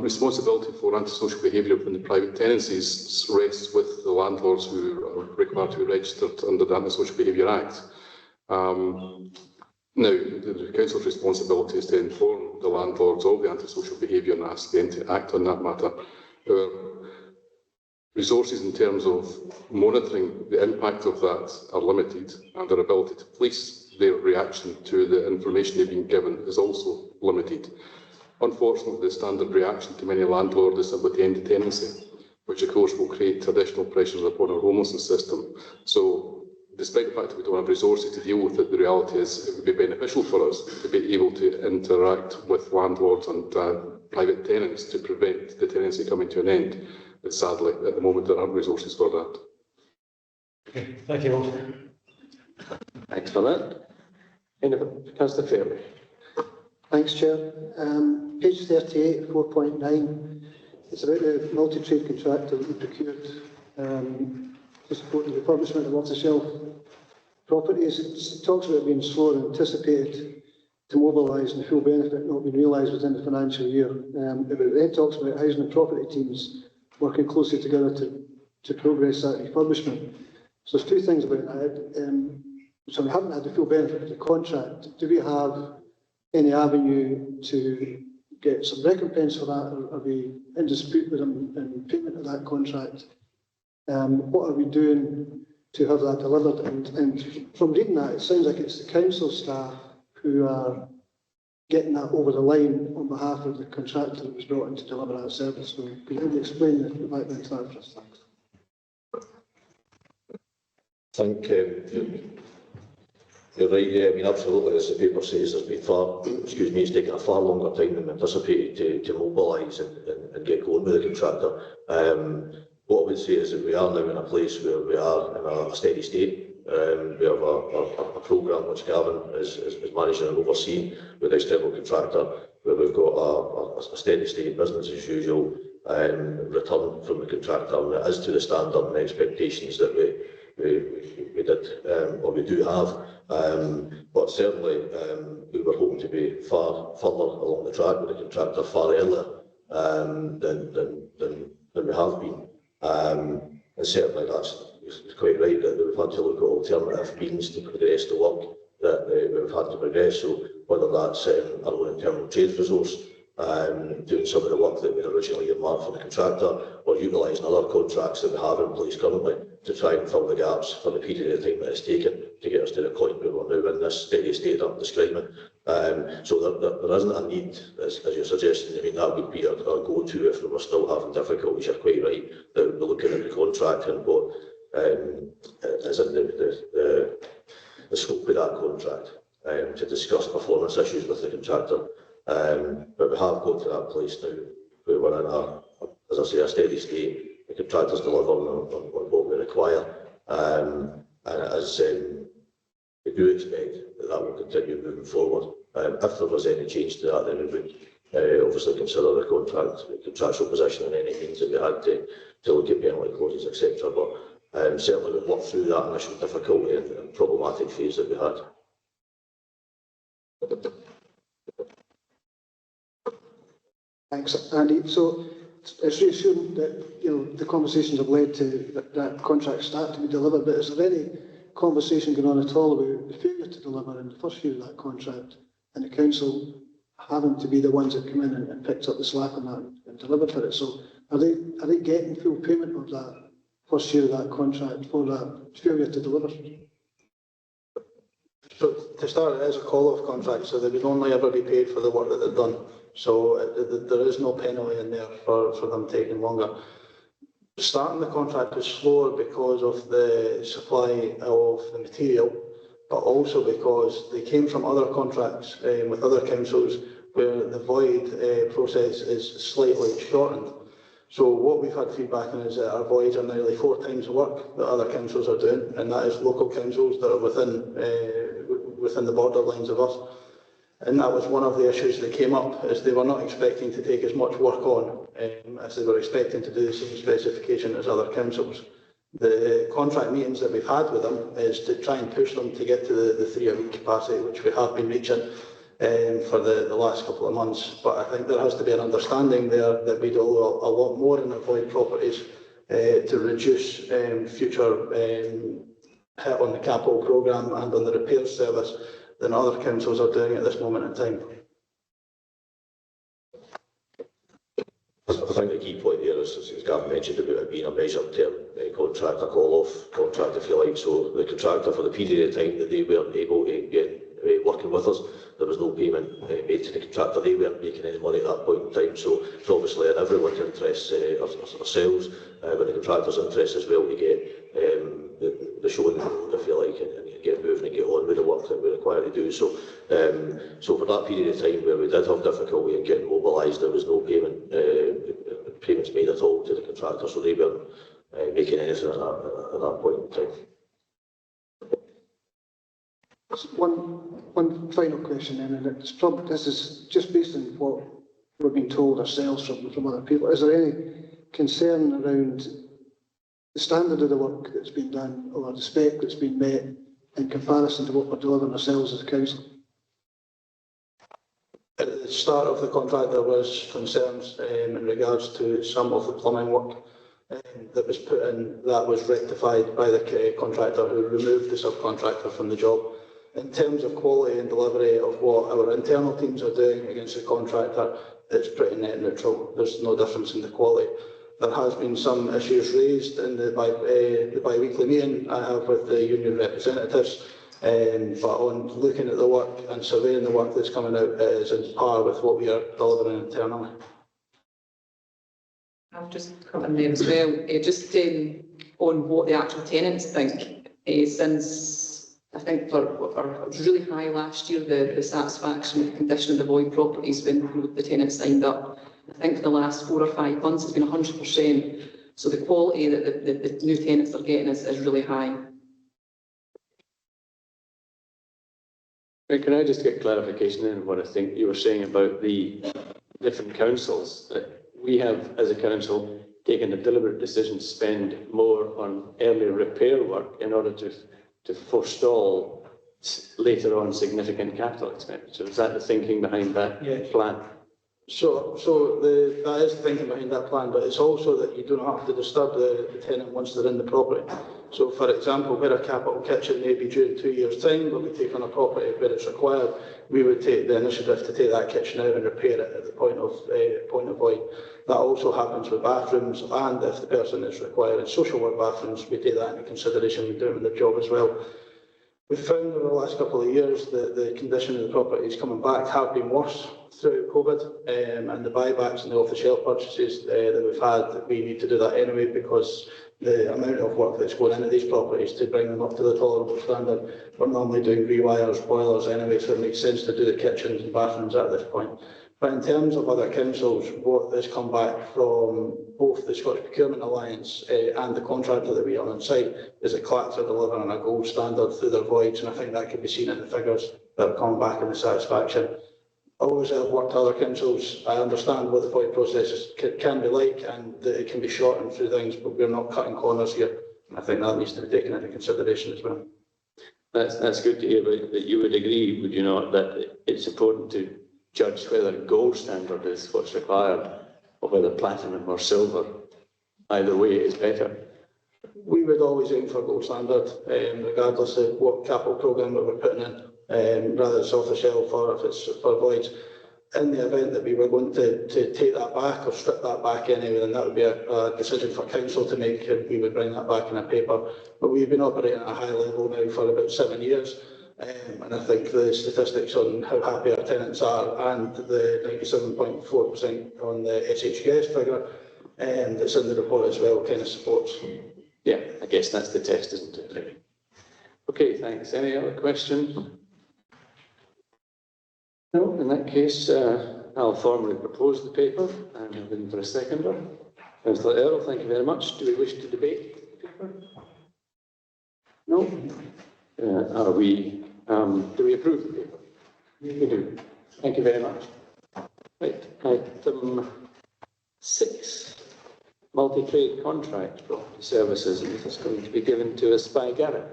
Responsibility for antisocial behaviour within the private tenancies rests with the landlords who are required to be registered under the Antisocial Behaviour Act. Now, the council's responsibility is to inform the landlords of the antisocial behaviour and ask them to act on that matter. Our resources in terms of monitoring the impact of that are limited, and our ability to police their reaction to the information they've been given is also limited. Unfortunately, the standard reaction to many landlords is simply to end the tenancy, which of course will create additional pressures upon our homelessness system. So, despite the fact that we don't have resources to deal with it, the reality is it would be beneficial for us to be able to interact with landlords and private tenants to prevent the tenancy coming to an end. But sadly, at the moment, there aren't resources for that. Okay, thank you all. Thanks for that. Councillor Fairley. Thanks, Chair. Page 38, 4.9. It's about the multi-trade contractor that we procured to support the refurbishment of off-the-shelf properties. It talks about being slower than anticipated to mobilise and the full benefit not being realised within the financial year. It then talks about housing and property teams working closely together to progress that refurbishment. So there's two things about that. So we haven't had the full benefit of the contract. Do we have any avenue to get some recompense for that, or are we in dispute with them in payment of that contract? What are we doing to have that delivered? And from reading that, it sounds like it's the council staff who are getting that over the line on behalf of the contractor that was brought in to deliver that service. So can you explain the background to that for us? I think you're right, yeah, I mean, absolutely, as the paper says, there's been it's taken a far longer time than anticipated to mobilise and get going with the contractor. What I would say is that we are now in a place where we are in a steady state. We have a programme which Gavin is managing and overseeing with the external contractor, where we've got a steady state, business as usual return from the contractor, and it is to the standard and expectations that we did or we do have. But certainly we were hoping to be far further along the track with the contractor far earlier than we have been. And certainly that's quite right that we've had to look at alternative means to progress the work that we've had to progress. So whether that's our own internal trades resource, doing some of the work that we originally earmarked for the contractor, or utilising other contracts that we have in place currently to try and fill the gaps for the period of time that it's taken to get us to the point where we're now in this steady state I'm describing. So there isn't a need, as you're suggesting. I mean, that would be our go-to if we were still having difficulties. You're quite right that we'd be looking at the contract and what is in the scope of that contract to discuss performance issues with the contractor. But we have got to that place now where we're in as I say, a steady state. The contractors delivering on what we require, and as we do expect that will continue moving forward. If there was any change to that, then we would obviously consider the contractual position and any means that we had to look at penalty clauses, etc. But Certainly we've worked through that initial difficulty and problematic phase that we had. Thanks, Andy. So it's reassuring that the conversations have led to that contract start to be delivered. But is there any conversation going on at all about the failure to deliver in the first year of that contract, and the council having to be the ones that come in and picked up the slack on that and delivered for it? So are they getting full payment of that first year of that contract for that failure to deliver? So to start, it is a call-off contract, so they would only ever be paid for the work that they've done. So there is no penalty in there for them taking longer. Starting the contract is slower because of the supply of the material, but also because they came from other contracts with other councils where the void process is slightly shortened. So what we've had feedback on is that our voids are nearly 4 times the work that other councils are doing, and that is local councils that are within the borderlines of us. And that was one of the issues that came up, is they were not expecting to take as much work on as they were expecting to do the same specification as other councils. The contract meetings that we've had with them is to try and push them to get to the 3-a-week capacity, which we have been reaching for the last couple of months. But I think there has to be an understanding there that we do a lot more in our void properties to reduce future hit on the capital programme and on the repairs service than other councils are doing at this moment in time. I think the key point here is, as Gavin mentioned, about it being a measured term contract, a call-off contract, if you like. So the contractor, for the period of time that they weren't able to get working with us, there was no payment made to the contractor. They weren't making any money at that point in time. So it's obviously in everyone's interest, ourselves, but the contractor's interest as well, to get the show in the road, if you like, and get moving and get on with the work that we're required to do. So for that period of time where we did have difficulty in getting mobilised, there was no payments made at all to the contractor, so they weren't making anything at that point in time. One final question then, and this is just based on what we're being told ourselves from other people. Is there any concern around the standard of the work that's been done or the spec that's been met in comparison to what we're delivering ourselves as a council? At the start of the contract, there was concerns in regards to some of the plumbing work that was put in. That was rectified by the contractor, who removed the subcontractor from the job. In terms of quality and delivery of what our internal teams are doing against the contractor, it's pretty net neutral. There's no difference in the quality. There has been some issues raised in the bi-weekly meeting I have with the union representatives, but on looking at the work and surveying the work that's coming out, it is in par with what we are delivering internally. I've just come in there as well, just on what the actual tenants think, since I think it was really high last year, the satisfaction with the condition of the void properties when the tenants signed up. I think the last 4 or 5 months it's been 100%. So the quality that the new tenants are getting is really high. Can I just get clarification in what I think you were saying about the different councils? That we have, as a council, taken a deliberate decision to spend more on early repair work in order to forestall later on significant capital expenditure. Is that the thinking behind that plan? So that is the thinking behind that plan, but it's also that you do not have to disturb the tenant once they're in the property. So, for example, where a capital kitchen may be due in 2 years' time, but we take on a property where it's required, we would take the initiative to take that kitchen out and repair it at the point of void. That also happens with bathrooms, and if the person is requiring social work bathrooms, we take that into consideration when doing their job as well. We've found over the last couple of years that the condition of the properties coming back have been worse through COVID, and the buybacks and the off-the-shelf purchases that we've had, we need to do that anyway, because the amount of work that's going into these properties to bring them up to the tolerable standard, we're normally doing rewires, boilers anyway, so it makes sense to do the kitchens and bathrooms at this point. But in terms of other councils, what has come back from both the Scottish Procurement Alliance and the contractor that we are on site is that Clacks are delivering a gold standard through their voids, and I think that can be seen in the figures that are coming back in the satisfaction. Always have worked to other councils. I understand what the void processes can be like, and that it can be shortened through things, but we're not cutting corners here. I think that needs to be taken into consideration as well. That's good to hear, but that you would agree, would you not, that it's important to judge whether gold standard is what's required or whether platinum or silver, either way is better. We would always aim for gold standard, regardless of what capital programme that we're putting in, rather it's off the shelf or if it's for voids. In the event that we were going to take that back or strip that back anyway, then that would be a decision for council to make, and we would bring that back in a paper. But we've been operating at a high level now for about 7 years, and I think the statistics on how happy our tenants are and the 97.4% on the SHQS figure that's in the report as well kind of supports. Yeah, I guess that's the test, isn't it, really? Okay, thanks. Any other questions? No, in that case, I'll formally propose the paper and I'm looking for a seconder. Councillor Earl, thank you very much. Do we wish to debate the paper? No? Do we approve the paper? We do. Thank you very much. Right, item 6, multi-trade contract property services, and this is going to be given to us by Gareth.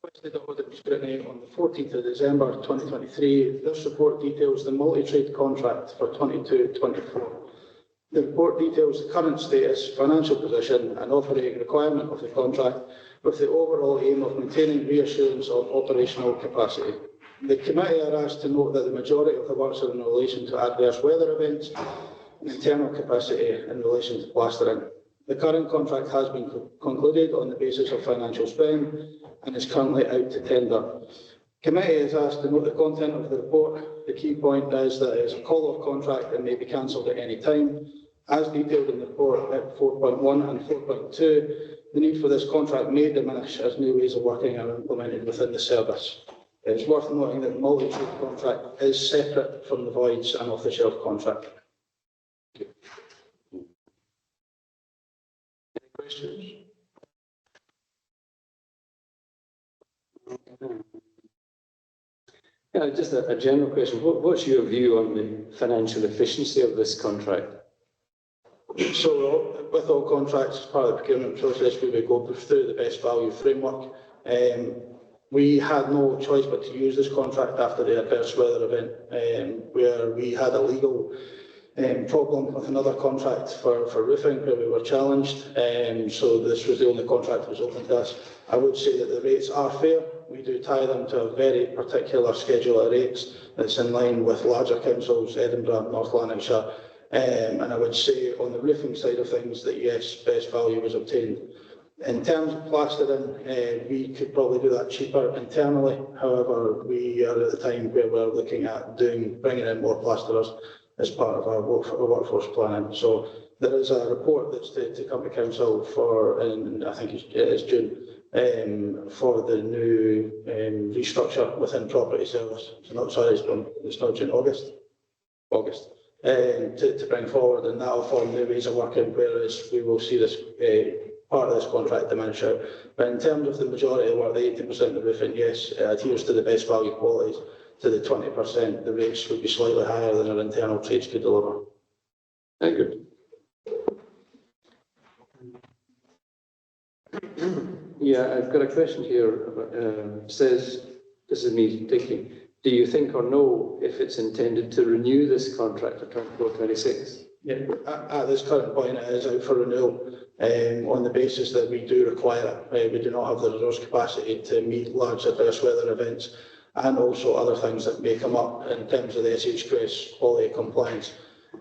Requested audit scrutiny on the 14th of December 2023. This report details the multi-trade contract for 22-24. The report details the current status, financial position and operating requirement of the contract with the overall aim of maintaining reassurance of operational capacity. The committee are asked to note that the majority of the works are in relation to adverse weather events and internal capacity in relation to plastering. The current contract has been concluded on the basis of financial spend and is currently out to tender. Committee is asked to note the content of the report. The key point is that it is a call-off contract and may be cancelled at any time. As detailed in the report at 4.1 and 4.2, the need for this contract may diminish as new ways of working are implemented within the service. It is worth noting that the multi-trade contract is separate from the voids and off-the-shelf contract. Any questions? Yeah, just a general question. What's your view on the financial efficiency of this contract? So, with all contracts, as part of the procurement process, we would go through the best value framework. We had no choice but to use this contract after the adverse weather event, where we had a legal problem with another contract for roofing where we were challenged. So this was the only contract that was open to us. I would say that the rates are fair. We do tie them to a very particular schedule of rates that's in line with larger councils, Edinburgh, North Lanarkshire. And I would say on the roofing side of things that yes, best value was obtained. In terms of plastering, we could probably do that cheaper internally. However, we are at the time where we're looking at bringing in more plasterers as part of our workforce planning. So there is a report that's to come to council for, and I think it's June, for the new restructure within property service. So not sorry, it's not June, August. To bring forward, and that will form new ways of working, whereas we will see this part of this contract diminish out. But in terms of the majority of the work, the 80% of the roofing, yes, it adheres to the best value qualities. To the 20%, the rates would be slightly higher than our internal trades could deliver. Very good. Yeah, I've got a question here. Says, this is me thinking, do you think or know if it's intended to renew this contract for 24-26? Yeah, at this current point, it is out for renewal on the basis that we do require it. We do not have the resource capacity to meet large adverse weather events and also other things that may come up in terms of the SHQS quality compliance.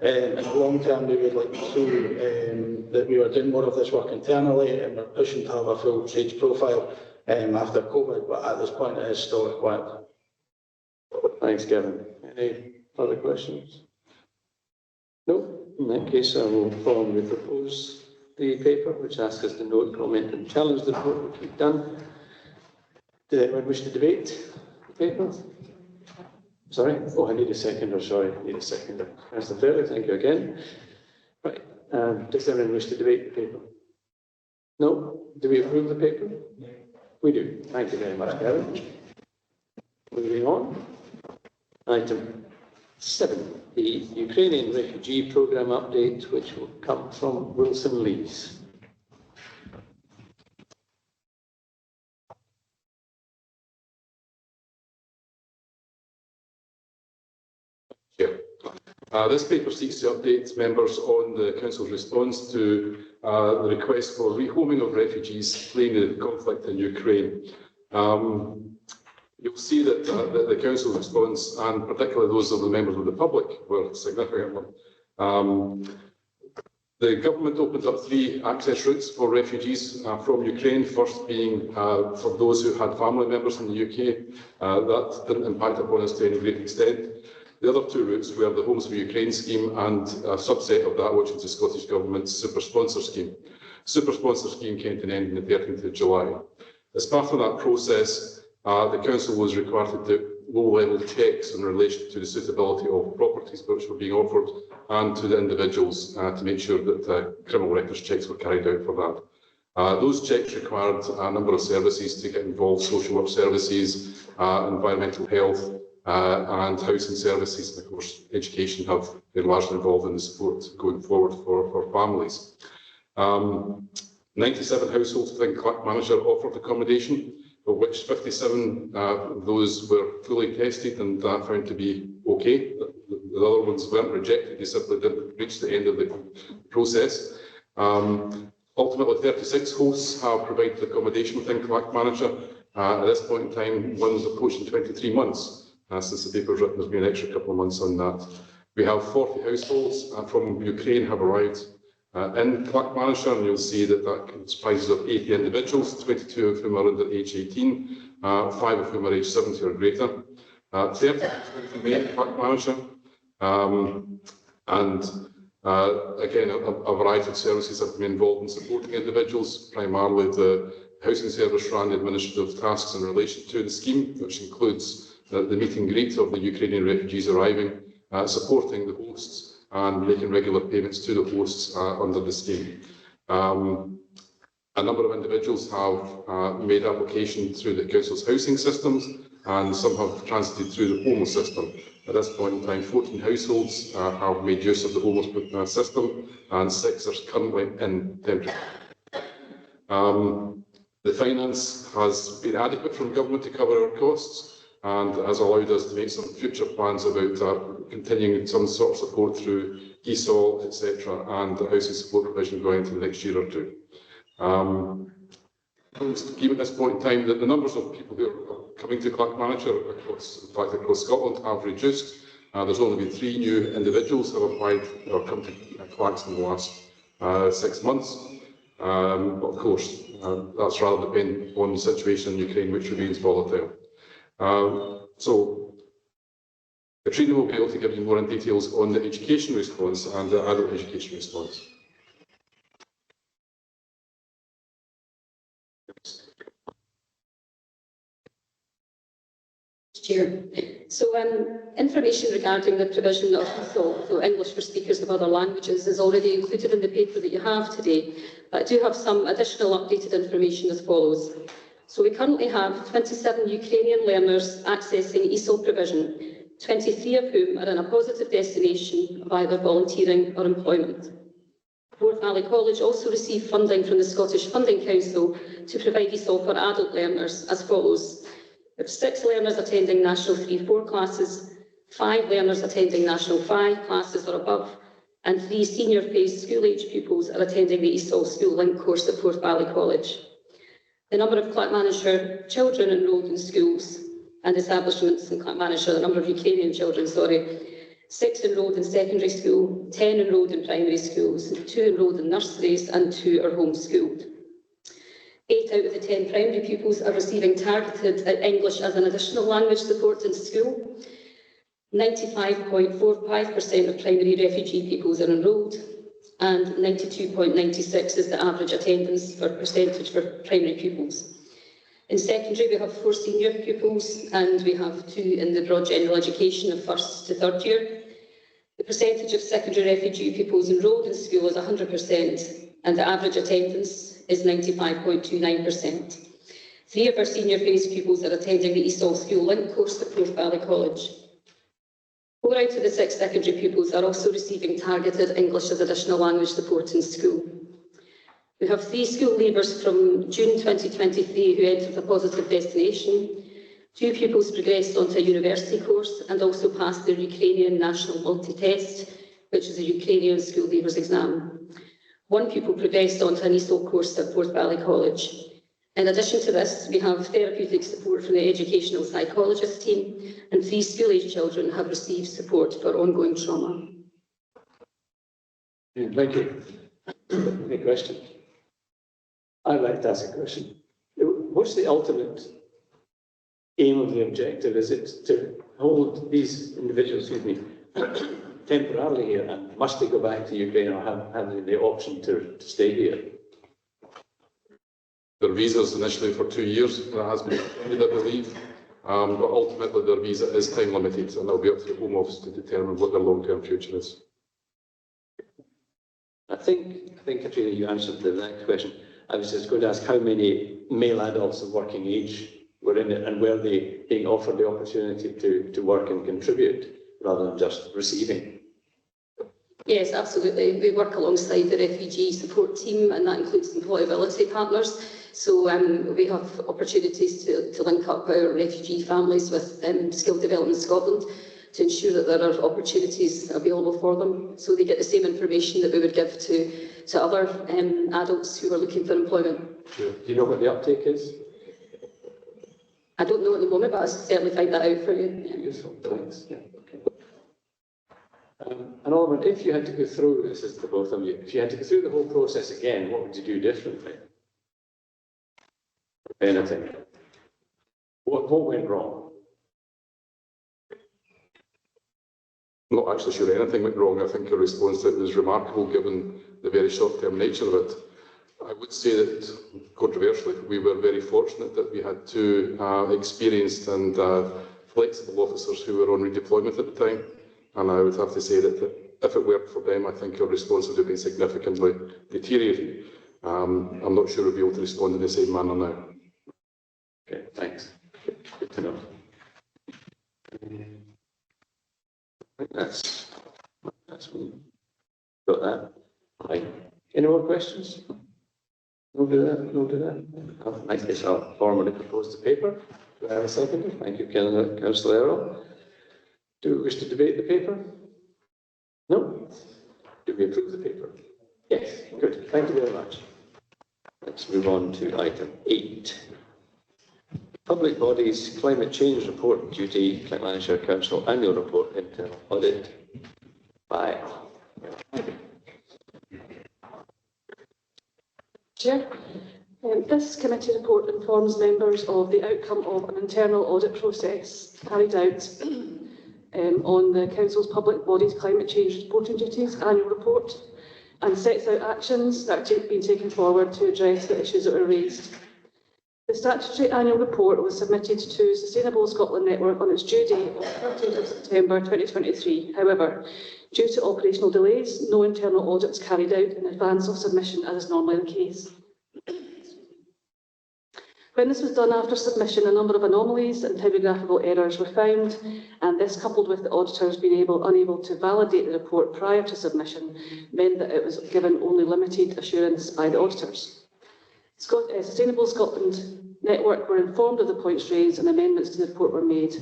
In the long term, we would like to see that we are doing more of this work internally and we're pushing to have a full trades profile after COVID, but at this point it is still required. Thanks, Gavin. Any other questions? No? In that case, I will formally propose the paper, which asks us to note, comment and challenge the report, which we've done. Did anyone wish to debate the paper? Sorry? Oh, I need a seconder, sorry. I need a seconder. Mr. Fairley, thank you again. Right. Does anyone wish to debate the paper? No? Do we approve the paper? No. We do. Thank you very much, Gavin. Moving on. Item 7, the Ukrainian refugee programme update, which will come from Wilson Lees. This paper seeks to update members on the Council's response to the request for rehoming of refugees fleeing the conflict in Ukraine. You'll see that the Council's response, and particularly those of the members of the public, were significant. The government opened up 3 access routes for refugees from Ukraine, first being for those who had family members in the UK. That didn't impact upon us to any great extent. The other 2 routes were the Homes for Ukraine scheme and a subset of that, which is the Scottish Government's Super Sponsor scheme. Super Sponsor scheme came to an end on the 13th of July. As part of that process, the Council was required to do low-level checks in relation to the suitability of properties which were being offered and to the individuals to make sure that criminal records checks were carried out for that. Those checks required a number of services to get involved: social work services, environmental health, and housing services, and of course education have been largely involved in the support going forward for families. 97 households within Clack Manager offered accommodation, of which 57 of those were fully tested and found to be okay. The other ones weren't rejected, they simply didn't reach the end of the process. Ultimately, 36 hosts have provided accommodation within Clack Manager. At this point in time, one is approaching 23 months. Since the paper was written, there's been an extra couple of months on that. We have 40 households from Ukraine have arrived in Clack Manager, and you'll see that that comprises of 80 individuals, 22 of whom are under age 18, 5 of whom are age 70 or greater. 30 from in Clack Manager, and again, a variety of services have been involved in supporting individuals. Primarily, the housing service ran the administrative tasks in relation to the scheme, which includes the meet and greet of the Ukrainian refugees arriving, supporting the hosts and making regular payments to the hosts under the scheme. A number of individuals have made application through the Council's housing systems, and some have transited through the HOMO system. At this point in time, 14 households have made use of the HOMO system, and 6 are currently in temporary. The finance has been adequate from government to cover our costs, and has allowed us to make some future plans about continuing some sort of support through ESOL, etc., and the housing support provision going into the next year or 2. Scheme at this point in time that the numbers of people who are coming to Clack Manager across Scotland have reduced. There's only been 3 new individuals who have applied or come to Clacks in the last 6 months. But of course, that's rather dependent on the situation in Ukraine, which remains volatile. So Katrina will be able to give you more details on the education response and the adult education response. Chair. So information regarding the provision of ESOL, so English for speakers of other languages, is already included in the paper that you have today, but I do have some additional updated information as follows. So we currently have 27 Ukrainian learners accessing ESOL provision, 23 of whom are in a positive destination of either volunteering or employment. Forth Valley College also received funding from the Scottish Funding Council to provide ESOL for adult learners as follows. We have 6 learners attending National 3-4 classes, 5 learners attending National 5 classes or above, and 3 senior phase school-age pupils are attending the ESOL School Link course at Forth Valley College. The number of Clack Manager children enrolled in schools and establishments in Clack Manager, the number of Ukrainian children, 6 enrolled in secondary school, 10 enrolled in primary schools, 2 enrolled in nurseries, and 2 are homeschooled. 8 out of the 10 primary pupils are receiving targeted English as an additional language support in school. 95.45% of primary refugee pupils are enrolled, and 92.96% is the average attendance for percentage for primary pupils. In secondary, we have 4 senior pupils, and we have 2 in the broad general education of 1st to 3rd year. The percentage of secondary refugee pupils enrolled in school is 100%, and the average attendance is 95.29%. 3 of our senior phase pupils are attending the ESOL School Link course at Forth Valley College. 4 out of the 6 secondary pupils are also receiving targeted English as additional language support in school. We have 3 school leavers from June 2023 who entered a positive destination. 2 pupils progressed onto a university course and also passed their Ukrainian National Multi-Test, which is a Ukrainian school leavers exam. 1 pupil progressed onto an ESOL course at Forth Valley College. In addition to this, we have therapeutic support from the educational psychologist team, and 3 school-age children have received support for ongoing trauma. Thank you. Any questions? I'd like to ask a question. What's the ultimate aim of the objective? Is it to hold these individuals, temporarily here, and must they go back to Ukraine, or have they the option to stay here? Their visas initially for 2 years, that has been extended, I believe, but ultimately their visa is time limited, and it'll be up to the Home Office to determine what their long-term future is. I think, Katrina, you answered the next question. I was just going to ask how many male adults of working age were in it, and were they being offered the opportunity to work and contribute rather than just receiving? Yes, absolutely. We work alongside the refugee support team, and that includes employability partners. So we have opportunities to link up our refugee families with Skill Development Scotland to ensure that there are opportunities available for them, so they get the same information that we would give to other adults who are looking for employment. Sure. Do you know what the uptake is? I don't know at the moment, but I'll certainly find that out for you. Yeah. Useful, thanks. Yeah, okay. And Oliver, if you had to go through, this is to both of you, if you had to go through the whole process again, what would you do differently? If anything. What went wrong? I'm not actually sure anything went wrong. I think your response to it was remarkable given the very short-term nature of it. I would say that, controversially, we were very fortunate that we had 2 experienced and flexible officers who were on redeployment at the time. And I would have to say that if it worked for them, I think our response would have been significantly deteriorating. I'm not sure we'll be able to respond in the same manner now. Okay, thanks. Good to know. I think that's got that. Fine. Any more questions? We'll do that. Oh, in that case, I'll formally propose the paper. Do I have a seconder? Thank you, Councillor Errol. Do we wish to debate the paper? No? Do we approve the paper? Yes, good. Thank you very much. Let's move on to item 8. Public Bodies Climate Change Report Duty, Clackmannanshire Council Annual Report, Internal Audit. Bye. Chair. This committee report informs members of the outcome of an internal audit process carried out on the Council's Public Bodies Climate Change Reporting Duties Annual Report, and sets out actions that have been taken forward to address the issues that were raised. The statutory annual report was submitted to Sustainable Scotland Network on its due date of 13th of September 2023. However, due to operational delays, no internal audit was carried out in advance of submission, as is normally the case. When this was done after submission, a number of anomalies and typographical errors were found, and this, coupled with the auditors being unable to validate the report prior to submission, meant that it was given only limited assurance by the auditors. Sustainable Scotland Network were informed of the points raised and amendments to the report were made.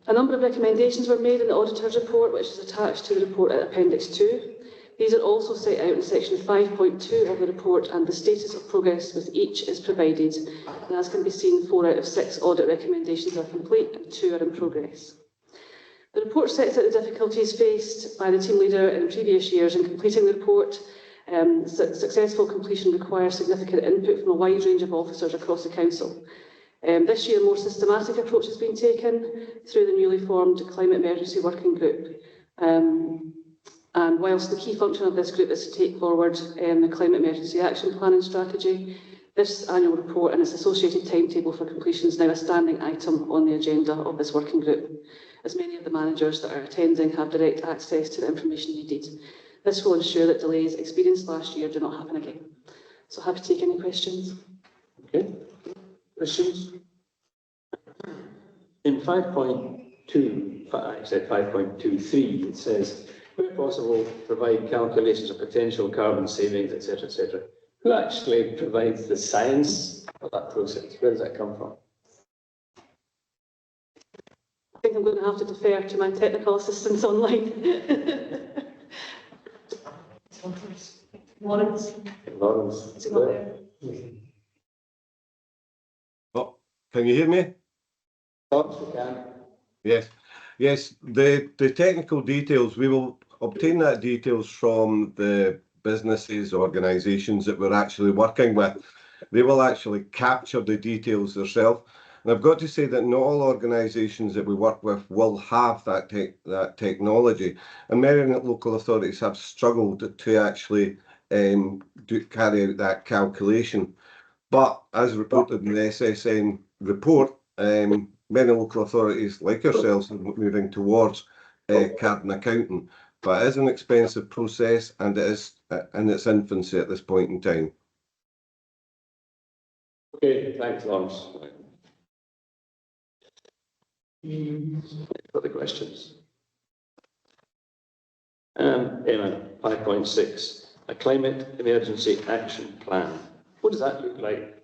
A number of recommendations were made in the auditor's report, which is attached to the report at Appendix 2. These are also set out in section 5.2 of the report, and the status of progress with each is provided. And as can be seen, 4 out of 6 audit recommendations are complete and 2 are in progress. The report sets out the difficulties faced by the team leader in previous years in completing the report. Successful completion requires significant input from a wide range of officers across the council. This year, a more systematic approach has been taken through the newly formed Climate Emergency Working Group. And whilst the key function of this group is to take forward the Climate Emergency Action Plan and Strategy, this annual report and its associated timetable for completion is now a standing item on the agenda of this working group, as many of the managers that are attending have direct access to the information needed. This will ensure that delays experienced last year do not happen again. So happy to take any questions. Okay. Questions? In 5.2 I said 5.23, it says, where possible, provide calculations of potential carbon savings, etc., etc. Who actually provides the science of that process? Where does that come from? I think I'm going to have to defer to my technical assistants online. Lawrence. Lawrence. Is it not there? Oh, can you hear me? Lawrence, we can. Yes. Yes, the technical details, we will obtain that details from the businesses, organisations that we're actually working with. They will actually capture the details themselves. And I've got to say that not all organisations that we work with will have that technology. And many local authorities have struggled to actually carry out that calculation. But as reported in the SSN report, many local authorities like ourselves are moving towards carbon accounting. But it is an expensive process and it is in its infancy at this point in time. Okay, thanks, Lawrence. Further questions? Emma, 5.6, a climate emergency action plan. What does that look like?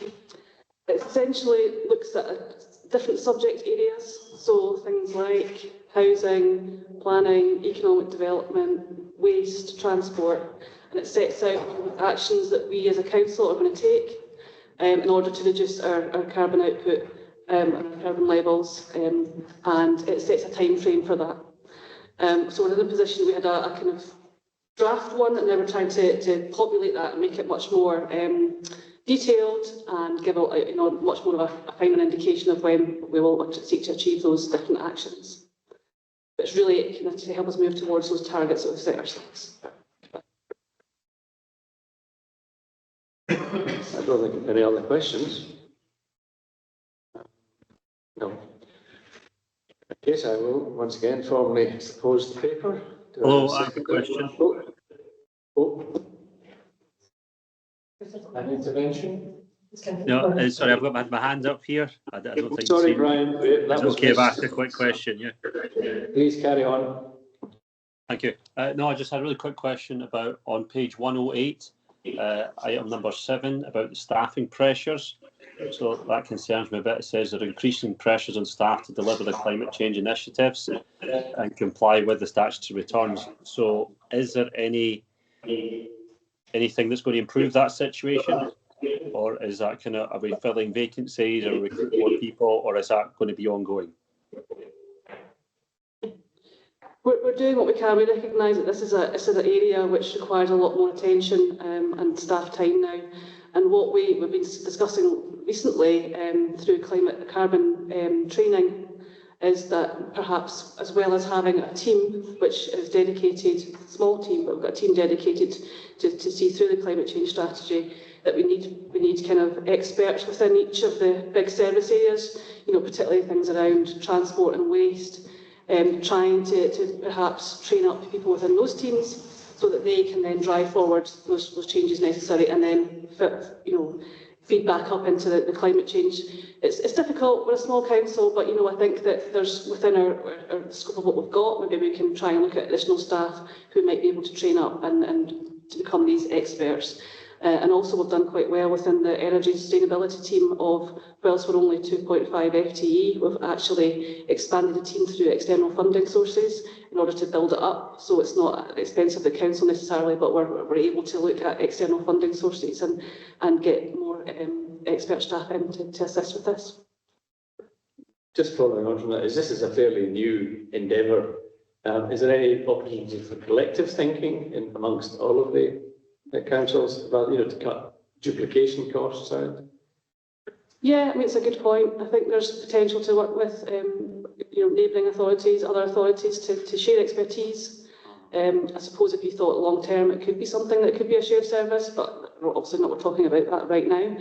It essentially looks at different subject areas, so things like housing, planning, economic development, waste, transport, and it sets out actions that we as a council are going to take in order to reduce our carbon output and our carbon levels, and it sets a time frame for that. So we're in a position, we had a kind of draft one, and now we're trying to populate that and make it much more detailed and give out, much more of a final indication of when we will seek to achieve those different actions. But it's really kind of to help us move towards those targets that we've set ourselves. I don't think any other questions. No. Okay, so I will once again formally propose the paper. Hello, I have a question. An intervention? No, sorry, I've got my hand up here. I don't think. Sorry, Brian. That was okay. I've asked a quick question. Yeah. Please carry on. Thank you. No, I just had a really quick question about on page 108, item number 7, about the staffing pressures. So that concerns me a bit. It says there are increasing pressures on staff to deliver the climate change initiatives and comply with the statutory returns. So is there anything that's going to improve that situation? Or is that kind of, are we filling vacancies or recruiting more people, or is that going to be ongoing? We're doing what we can. We recognise that this is an area which requires a lot more attention and staff time now. And what we've been discussing recently through carbon training is that perhaps, as well as having a team which is dedicated, small team, but we've got a team dedicated to see through the climate change strategy, that we need kind of experts within each of the big service areas, particularly things around transport and waste, trying to perhaps train up people within those teams so that they can then drive forward those changes necessary and then feed back up into the climate change. It's difficult, we're a small council, but I think that there's within our scope of what we've got, maybe we can try and look at additional staff who might be able to train up and to become these experts. And also we've done quite well within the energy sustainability team of, whilst we're only 2.5 FTE, we've actually expanded the team through external funding sources in order to build it up. So it's not at the expense of the council necessarily, but we're able to look at external funding sources and get more expert staff in to assist with this. Just following on from that, this is a fairly new endeavour. Is there any opportunity for collective thinking amongst all of the councils about, to cut duplication costs out? Yeah, it's a good point. I think there's potential to work with, neighbouring authorities, other authorities to share expertise. I suppose if you thought long term, it could be something that could be a shared service, but we're obviously not talking about that right now.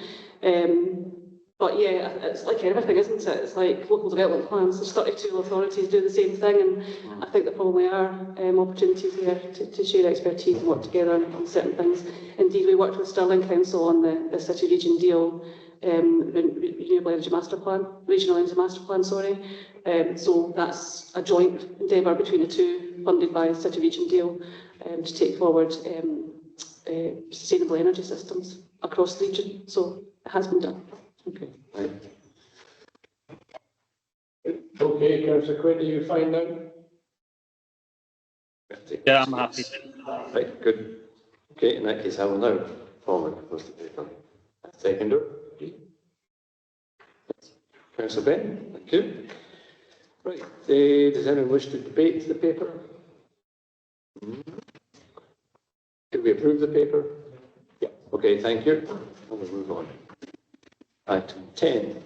But yeah, it's like everything, isn't it? It's like local development plans. There's 32 authorities do the same thing, and I think there probably are opportunities there to share expertise and work together on certain things. Indeed, we worked with Stirling Council on the City Region deal renewable energy master plan, regional energy master plan, sorry. So that's a joint endeavour between the two, funded by City Region Deal, to take forward sustainable energy systems across the region. So it has been done. Okay. Right. Okay, Councillor Quinn, are you fine now? Yeah, I'm happy. Right, good. Okay, in that case, I will now formally propose the paper. Seconder, please. Councillor Ben, thank you. Right, does anyone wish to debate the paper? Did we approve the paper? Yeah. Okay, thank you. We'll move on. Item 10.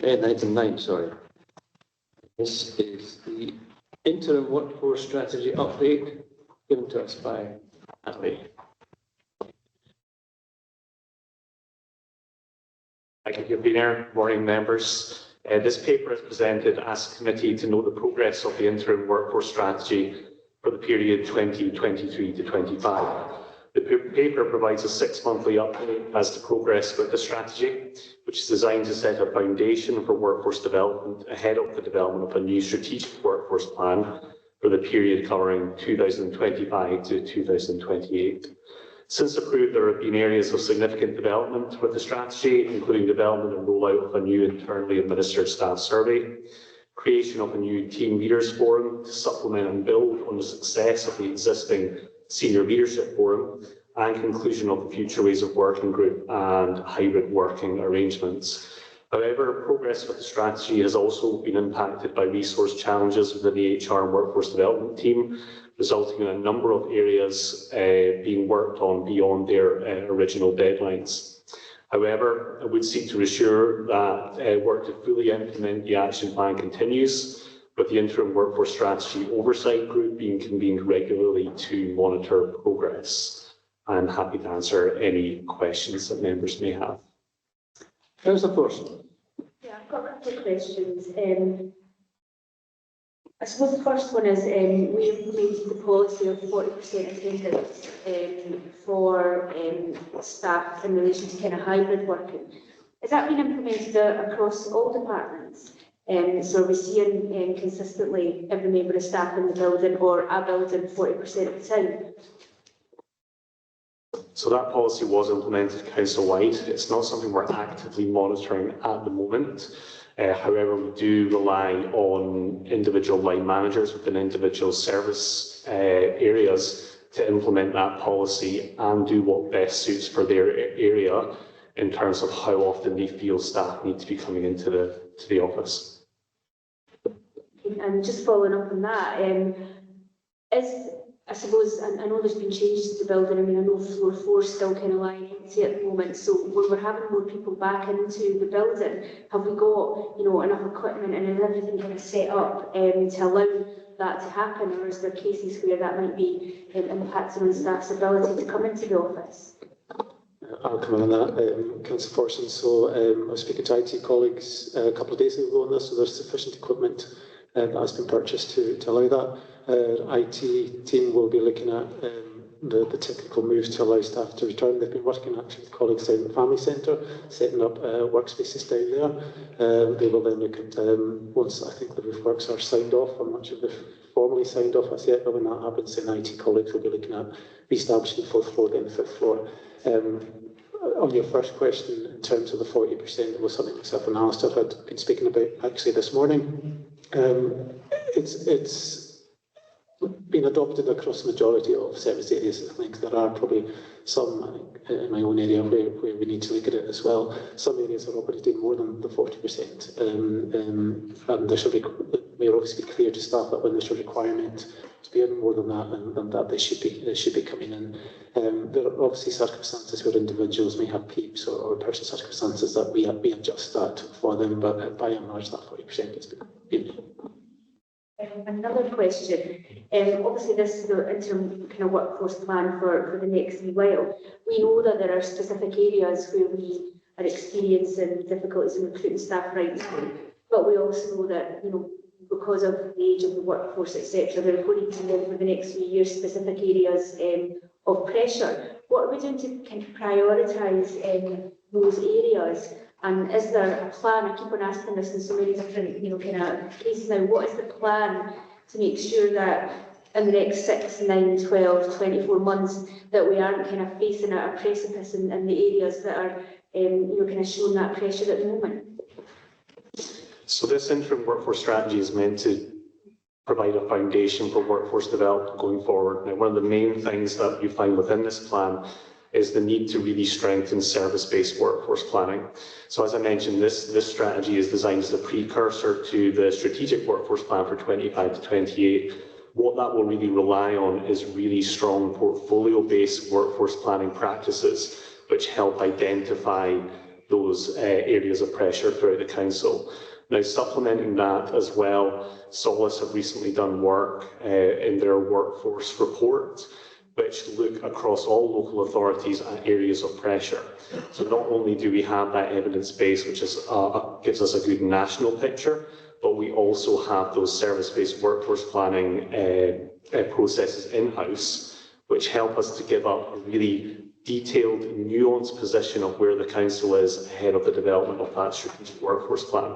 Item 9, sorry. This is the interim workforce strategy update given to us by Natalie. Thank you, Convener. Morning, members. This paper is presented as a committee to note the progress of the interim workforce strategy for the period 2023 to 25. The paper provides a 6-monthly update as to progress with the strategy, which is designed to set a foundation for workforce development ahead of the development of a new strategic workforce plan for the period covering 2025 to 2028. Since approved, there have been areas of significant development with the strategy, including development and rollout of a new internally administered staff survey, creation of a new team leaders forum to supplement and build on the success of the existing senior leadership forum, and conclusion of the future ways of working group and hybrid working arrangements. However, progress with the strategy has also been impacted by resource challenges within the HR and workforce development team, resulting in a number of areas being worked on beyond their original deadlines. However, I would seek to assure that work to fully implement the action plan continues, with the interim workforce strategy oversight group being convened regularly to monitor progress. I'm happy to answer any questions that members may have. Councillor Thorson. Yeah, I've got a couple of questions. I suppose the first one is we implemented the policy of 40% attendance for staff in relation to kind of hybrid working. Has that been implemented across all departments? So are we seeing consistently every member of staff in the building or a building 40% of the time? So that policy was implemented council-wide. It's not something we're actively monitoring at the moment. However, we do rely on individual line managers within individual service areas to implement that policy and do what best suits for their area in terms of how often they feel staff need to be coming into the office. And just following up on that, I suppose, I know there's been changes to the building. I mean, I know floor 4 is still kind of lying empty at the moment. So when we're having more people back into the building, have we got, enough equipment and is everything kind of set up to allow that to happen? Or is there cases where that might be impacting on staff's ability to come into the office? I'll come in on that, Councillor Forson. So I was speaking to IT colleagues a couple of days ago on this, so there's sufficient equipment that has been purchased to allow that. IT team will be looking at the technical moves to allow staff to return. They've been working actually with colleagues down in the family centre, setting up workspaces down there. They will then look at, once I think the roof works are signed off, I'm not sure if they've formally signed off as yet, but when that happens, then IT colleagues will be looking at re-establishing the 4th floor, then the 5th floor. On your first question, in terms of the 40%, it was something myself and Alistair had been speaking about actually this morning. It's been adopted across the majority of service areas. I think there are probably some in my own area where we need to look at it as well. Some areas are operating more than the 40%, and there should be, may obviously be clear to staff that when there's a requirement to be in more than that, they should be coming in. There are obviously circumstances where individuals may have peeps or personal circumstances that we adjust that for them, but by and large that 40% has been. Another question. Obviously, this is the interim kind of workforce plan for the next wee while. We know that there are specific areas where we are experiencing difficulties in recruiting staff right now, but we also know that, because of the age of the workforce, etc., there are going to be over the next few years specific areas of pressure. What are we doing to kind of prioritise those areas? And is there a plan? I keep on asking this in so many different, kind of cases now. What is the plan to make sure that in the next 6, 9, 12, 24 months that we aren't kind of facing a precipice in the areas that are, kind of showing that pressure at the moment? So this interim workforce strategy is meant to provide a foundation for workforce development going forward. Now, one of the main things that you find within this plan is the need to really strengthen service-based workforce planning. So as I mentioned, this strategy is designed as a precursor to the strategic workforce plan for 25 to 28. What that will really rely on is really strong portfolio-based workforce planning practices which help identify those areas of pressure throughout the council. Now, supplementing that as well, Solace have recently done work in their workforce report, which look across all local authorities at areas of pressure. So not only do we have that evidence base, which is, gives us a good national picture, but we also have those service-based workforce planning processes in-house, which help us to give up a really detailed, nuanced position of where the council is ahead of the development of that strategic workforce plan.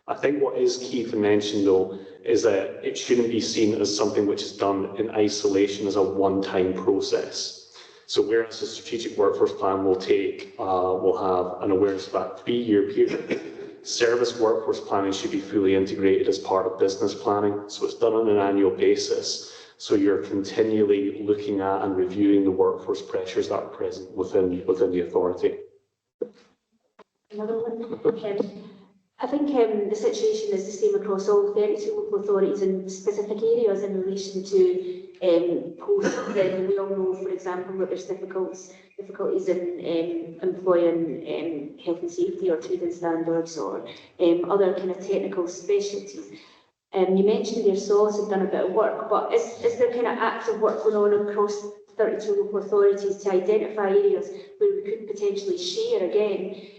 I think what is key to mention, though, is that it shouldn't be seen as something which is done in isolation as a one-time process. So whereas the strategic workforce plan will have an awareness of that 3-year period, service workforce planning should be fully integrated as part of business planning. So it's done on an annual basis. So you're continually looking at and reviewing the workforce pressures that are present within the authority. Another one. I think the situation is the same across all 32 local authorities in specific areas in relation to posts. We all know, for example, that there's difficulties in employing health and safety or trading standards or other kind of technical specialties. You mentioned your Solace have done a bit of work, but is there kind of active work going on across 32 local authorities to identify areas where we could potentially share again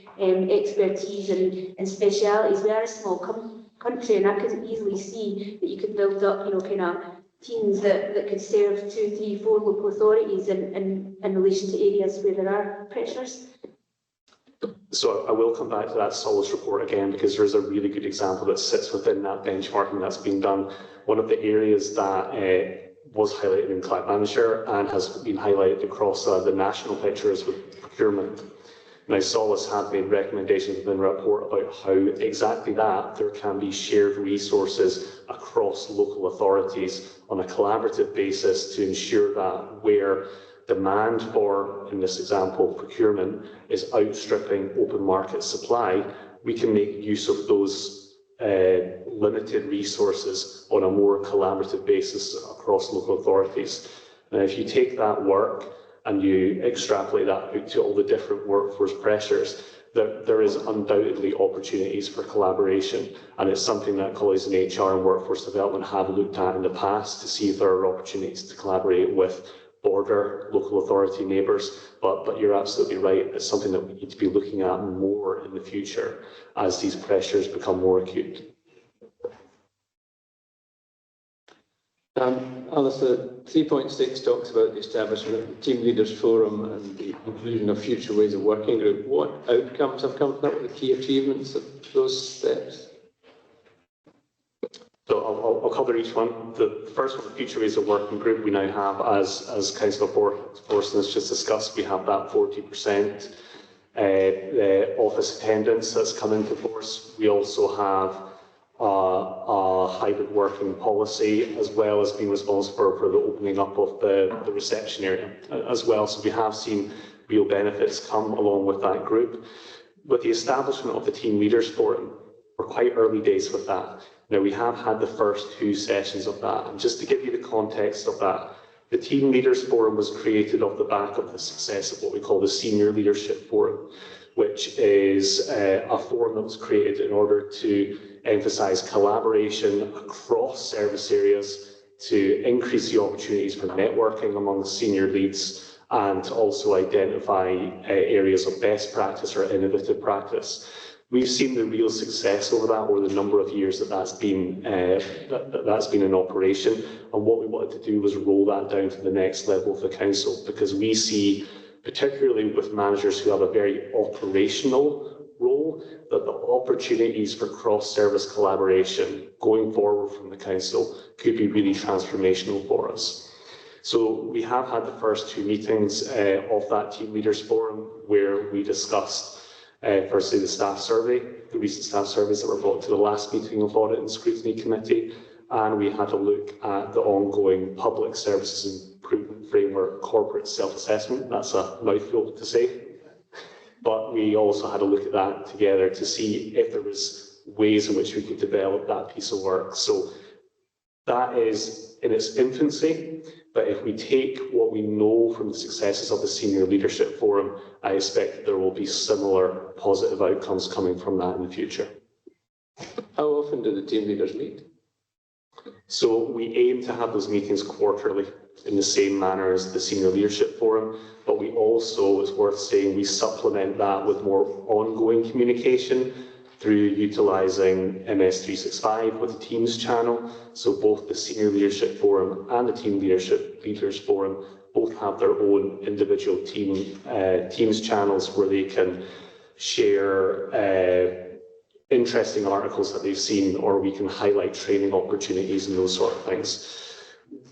expertise and specialities? We are a small country, and I could easily see that you could build up, kind of teams that could serve 2, 3, 4 local authorities in relation to areas where there are pressures. So I will come back to that Solace report again, because there is a really good example that sits within that benchmarking that's been done. One of the areas that was highlighted in Client Manager and has been highlighted across the national pictures with procurement. Now, Solace have made recommendations within the report about how exactly that there can be shared resources across local authorities on a collaborative basis to ensure that where demand for, in this example, procurement is outstripping open market supply, we can make use of those limited resources on a more collaborative basis across local authorities. Now, if you take that work and you extrapolate that out to all the different workforce pressures, there is undoubtedly opportunities for collaboration, and it's something that colleagues in HR and workforce development have looked at in the past to see if there are opportunities to collaborate with border local authority neighbours. But you're absolutely right, it's something that we need to be looking at more in the future as these pressures become more acute. Alistair, 3.6 talks about the establishment of the Team Leaders Forum and the inclusion of Future Ways of Working Group. What outcomes have come from that? What are the key achievements of those steps? So I'll cover each one. The first one, the Future Ways of Working Group, we now have, as Councillor Forson has just discussed, we have that 40% office attendance that's come into force. We also have a hybrid working policy, as well as being responsible for the opening up of the reception area as well. So we have seen real benefits come along with that group. With the establishment of the Team Leaders Forum, we're quite early days with that. Now, we have had the first 2 sessions of that, and just to give you the context of that, the Team Leaders Forum was created off the back of the success of what we call the Senior Leadership Forum, which is a forum that was created in order to emphasise collaboration across service areas to increase the opportunities for networking among senior leads and to also identify areas of best practice or innovative practice. We've seen the real success over the number of years that's been in operation, and what we wanted to do was roll that down to the next level of the council, because we see particularly with managers who have a very operational role, that the opportunities for cross-service collaboration going forward from the council could be really transformational for us. So we have had the first two meetings of that Team Leaders Forum where we discussed firstly the staff survey, the recent staff surveys that were brought to the last meeting of Audit and Scrutiny Committee, and we had a look at the ongoing Public Services Improvement Framework Corporate Self-Assessment. That's a mouthful to say. But we also had a look at that together to see if there was ways in which we could develop that piece of work. So that is in its infancy, but if we take what we know from the successes of the Senior Leadership Forum, I expect that there will be similar positive outcomes coming from that in the future. How often do the team leaders meet? So we aim to have those meetings quarterly in the same manner as the Senior Leadership Forum, but we also, it's worth saying, we supplement that with more ongoing communication through utilising MS365 with the Teams channel. So both the Senior Leadership Forum and the Team Leaders Forum both have their own individual Teams channels where they can share interesting articles that they've seen, or we can highlight training opportunities and those sort of things.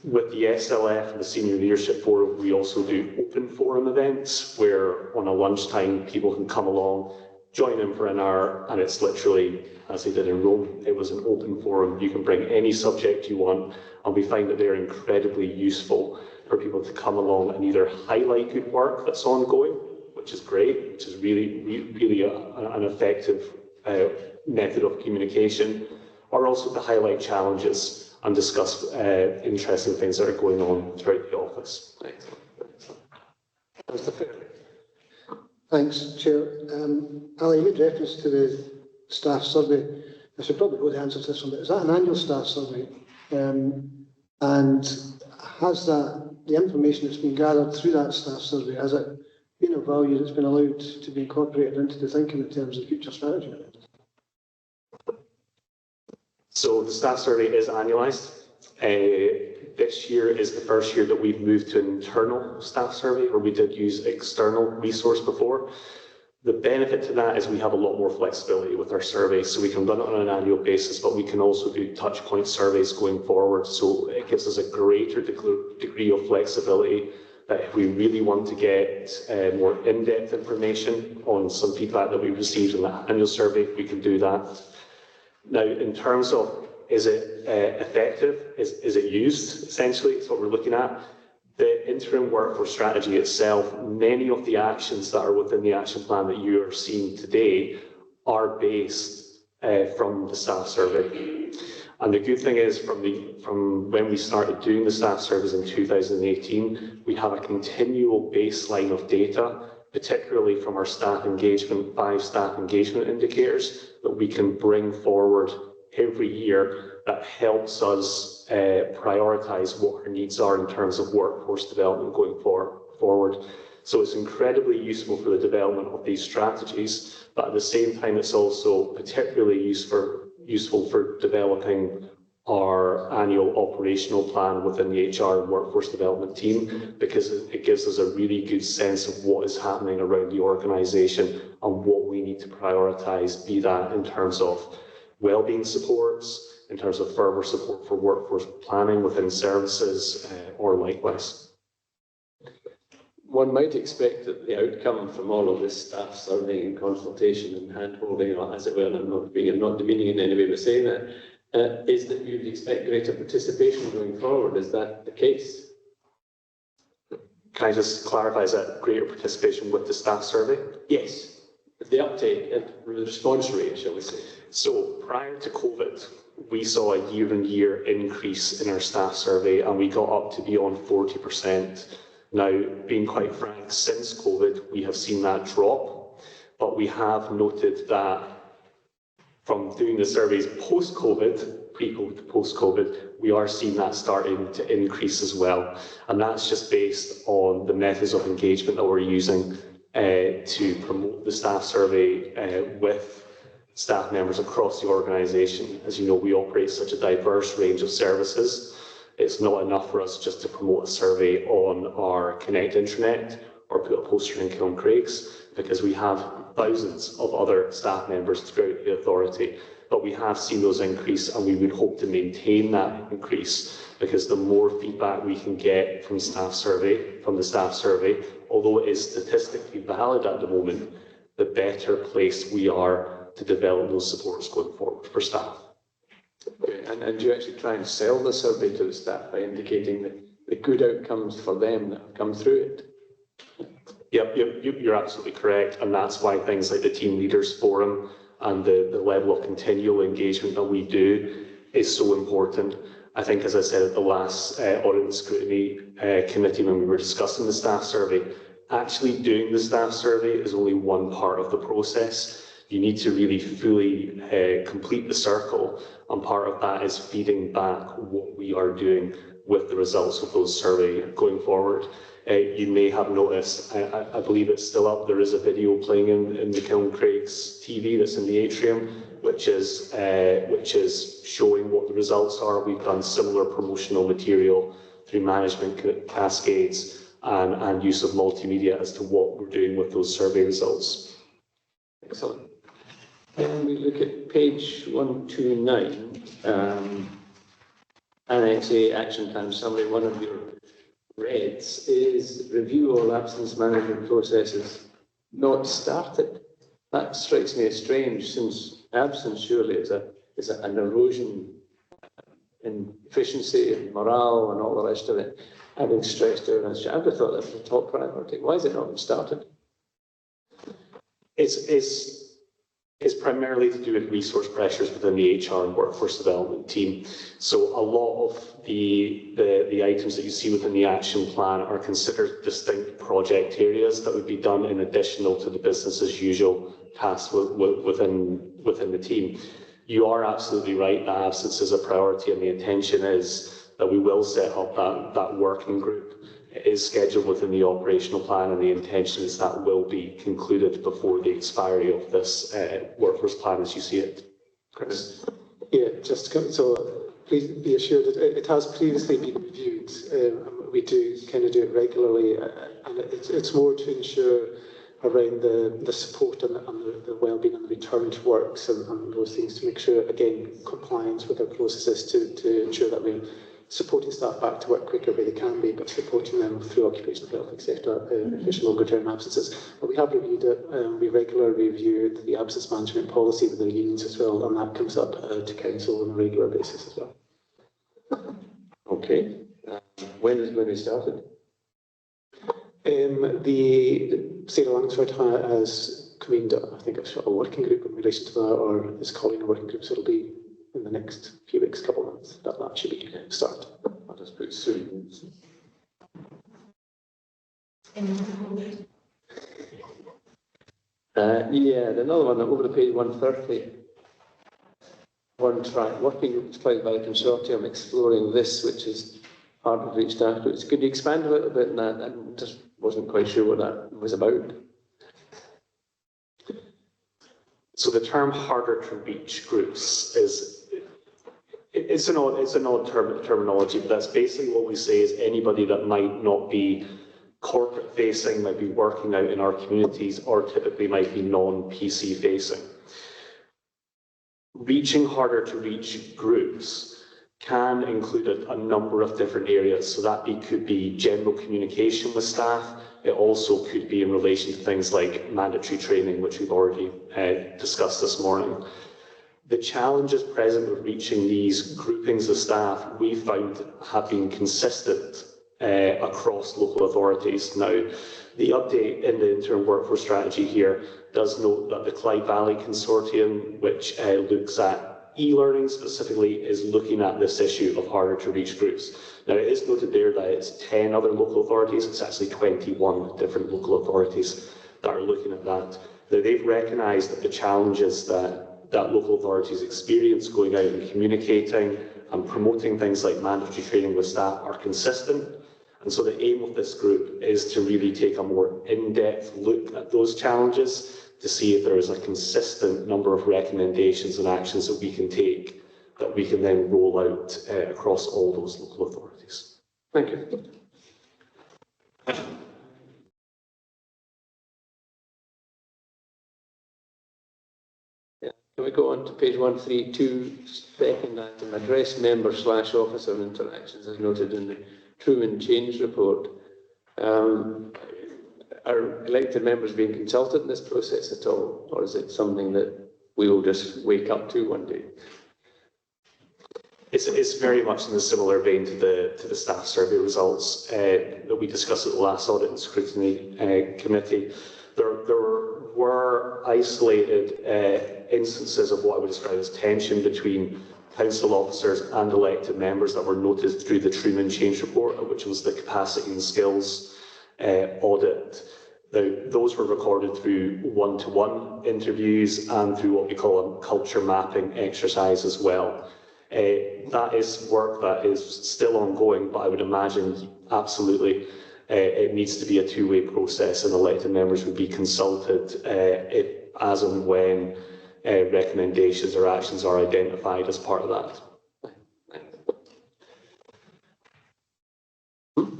With the SLF and the Senior Leadership Forum, we also do open forum events where on a lunchtime people can come along, join in for an hour, and it's literally, as they did in Rome, it was an open forum. You can bring any subject you want, and we find that they're incredibly useful for people to come along and either highlight good work that's ongoing, which is great, which is really an effective method of communication, or also to highlight challenges and discuss interesting things that are going on throughout the office. Mr. Fairley. Thanks, Chair. Ali, you made reference to the staff survey. I should probably know the answer to this one, but is that an annual staff survey? And has the information that's been gathered through that staff survey, has it been of value that's been allowed to be incorporated into the thinking in terms of future strategy? So the staff survey is annualised. This year is the first year that we've moved to an internal staff survey, where we did use external resource before. The benefit to that is we have a lot more flexibility with our surveys, so we can run it on an annual basis, but we can also do touch point surveys going forward. So it gives us a greater degree of flexibility that if we really want to get more in-depth information on some feedback that we received in that annual survey, we can do that. Now, in terms of is it effective, is it used, essentially, it's what we're looking at. The interim workforce strategy itself, many of the actions that are within the action plan that you are seeing today are based from the staff survey. And the good thing is, from when we started doing the staff surveys in 2018, we have a continual baseline of data, particularly from our staff engagement, 5 staff engagement indicators, that we can bring forward every year that helps us prioritise what our needs are in terms of workforce development going forward. So it's incredibly useful for the development of these strategies, but at the same time, it's also particularly useful for developing our annual operational plan within the HR and workforce development team, because it gives us a really good sense of what is happening around the organisation and what we need to prioritise, be that in terms of wellbeing supports, in terms of further support for workforce planning within services, or likewise. One might expect that the outcome from all of this staff surveying and consultation and hand-holding, as it were, and I'm not demeaning in any way by saying that, is that you'd expect greater participation going forward. Is that the case? Can I just clarify, is that greater participation with the staff survey? Yes. The uptake and the response rate, shall we say. So prior to COVID, we saw a year-on-year increase in our staff survey, and we got up to beyond 40%. Now, being quite frank, since COVID, we have seen that drop, but we have noted that from doing the surveys post-COVID, pre-COVID to post-COVID, we are seeing that starting to increase as well. And that's just based on the methods of engagement that we're using to promote the staff survey with staff members across the organisation. As you know, we operate such a diverse range of services. It's not enough for us just to promote a survey on our Connect intranet or put a poster in Kilncraigs, because we have thousands of other staff members throughout the authority. But we have seen those increase, and we would hope to maintain that increase, because the more feedback we can get from the staff survey, although it is statistically valid at the moment, the better placed we are to develop those supports going forward for staff. Okay. And do you actually try and sell the survey to the staff by indicating the good outcomes for them that have come through it? Yep, you're absolutely correct, and that's why things like the Team Leaders Forum and the level of continual engagement that we do is so important. I think, as I said at the last Audit and Scrutiny committee when we were discussing the staff survey, actually doing the staff survey is only one part of the process. You need to really fully complete the circle, and part of that is feeding back what we are doing with the results of those surveys going forward. You may have noticed, I believe it's still up, there is a video playing in the Kilncraigs TV that's in the atrium, which is showing what the results are. We've done similar promotional material through management cascades and use of multimedia as to what we're doing with those survey results. Excellent. And we look at page 129, Annex A action plan summary. One of your reds is review all absence management processes. not started. That strikes me as strange, since Absence surely is an erosion in efficiency and morale and all the rest of it, having stressed out. I would have thought that was a top priority. Why has it not been started? It's primarily to do with resource pressures within the HR and workforce development team. So a lot of the items that you see within the action plan are considered distinct project areas that would be done in additional to the business as usual tasks within the team. You are absolutely right that absence is a priority, and the intention is that we will set up that working group. It is scheduled within the operational plan, and the intention is that will be concluded before the expiry of this workforce plan as you see it. Chris? Yeah, just so please be assured that it has previously been reviewed. We do kind of do it regularly, and it's more to ensure around the support and the well-being and the return to works and those things, to make sure, again, compliance with our processes to ensure that we're supporting staff back to work quicker where they can be, but supporting them through occupational health, etc., if longer-term absences. But we have reviewed it. We regularly reviewed the absence management policy with the unions as well, and that comes up to council on a regular basis as well. Okay. When we started? Sarah Langsford has convened, I think, a working group in relation to that, or is calling a working group, so it'll be in the next few weeks, couple of months, that should be started. I'll just put soon. Yeah, another one over the page 130. One track working group is played by a consortium exploring this, which is hard to reach staff groups. Could you expand a little bit on that? I just wasn't quite sure what that was about. So the term harder to reach groups it's an odd terminology, but that's basically what we say is anybody that might not be corporate facing, might be working out in our communities, or typically might be non-PC facing. Reaching harder to reach groups can include a number of different areas. So that could be general communication with staff. It also could be in relation to things like mandatory training, which we've already discussed this morning. The challenges present with reaching these groupings of staff, we found, have been consistent across local authorities. Now, the update in the interim workforce strategy here does note that the Clyde Valley Consortium, which looks at e-learning specifically, is looking at this issue of harder to reach groups. Now, it is noted there that it's 10 other local authorities. It's actually 21 different local authorities that are looking at that. Now, they've recognised that the challenges that local authorities experience going out and communicating and promoting things like mandatory training with staff are consistent. And so the aim of this group is to really take a more in-depth look at those challenges to see if there is a consistent number of recommendations and actions that we can take that we can then roll out across all those local authorities. Thank you. we go on to page 132, second item, address member/officer interactions as noted in the Truman Change Report. Are elected members being consulted in this process at all, or is it something that we will just wake up to one day? It's very much in a similar vein to the staff survey results that we discussed at the last Audit and Scrutiny Committee. There were isolated instances of what I would describe as tension between council officers and elected members that were noted through the Truman Change Report, which was the capacity and skills audit. Now, those were recorded through one-to-one interviews and through what we call a culture mapping exercise as well. That is work that is still ongoing, but I would imagine absolutely it needs to be a two-way process, and elected members would be consulted as and when recommendations or actions are identified as part of that.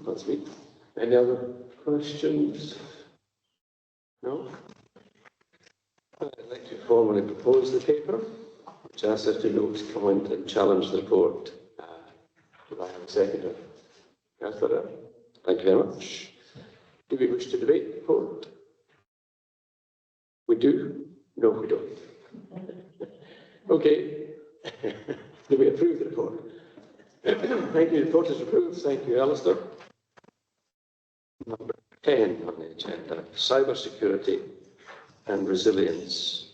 That's me. Any other questions? No? I'd like to formally propose the paper, which asks us to note, comment and challenge the report. Do I have a seconder? Councillor, thank you very much. Do we wish to debate the report? We do? No, we don't. Okay. Do we approve the report? Thank you. The report is approved. Thank you, Alistair. Number 10 on the agenda, cyber security and resilience.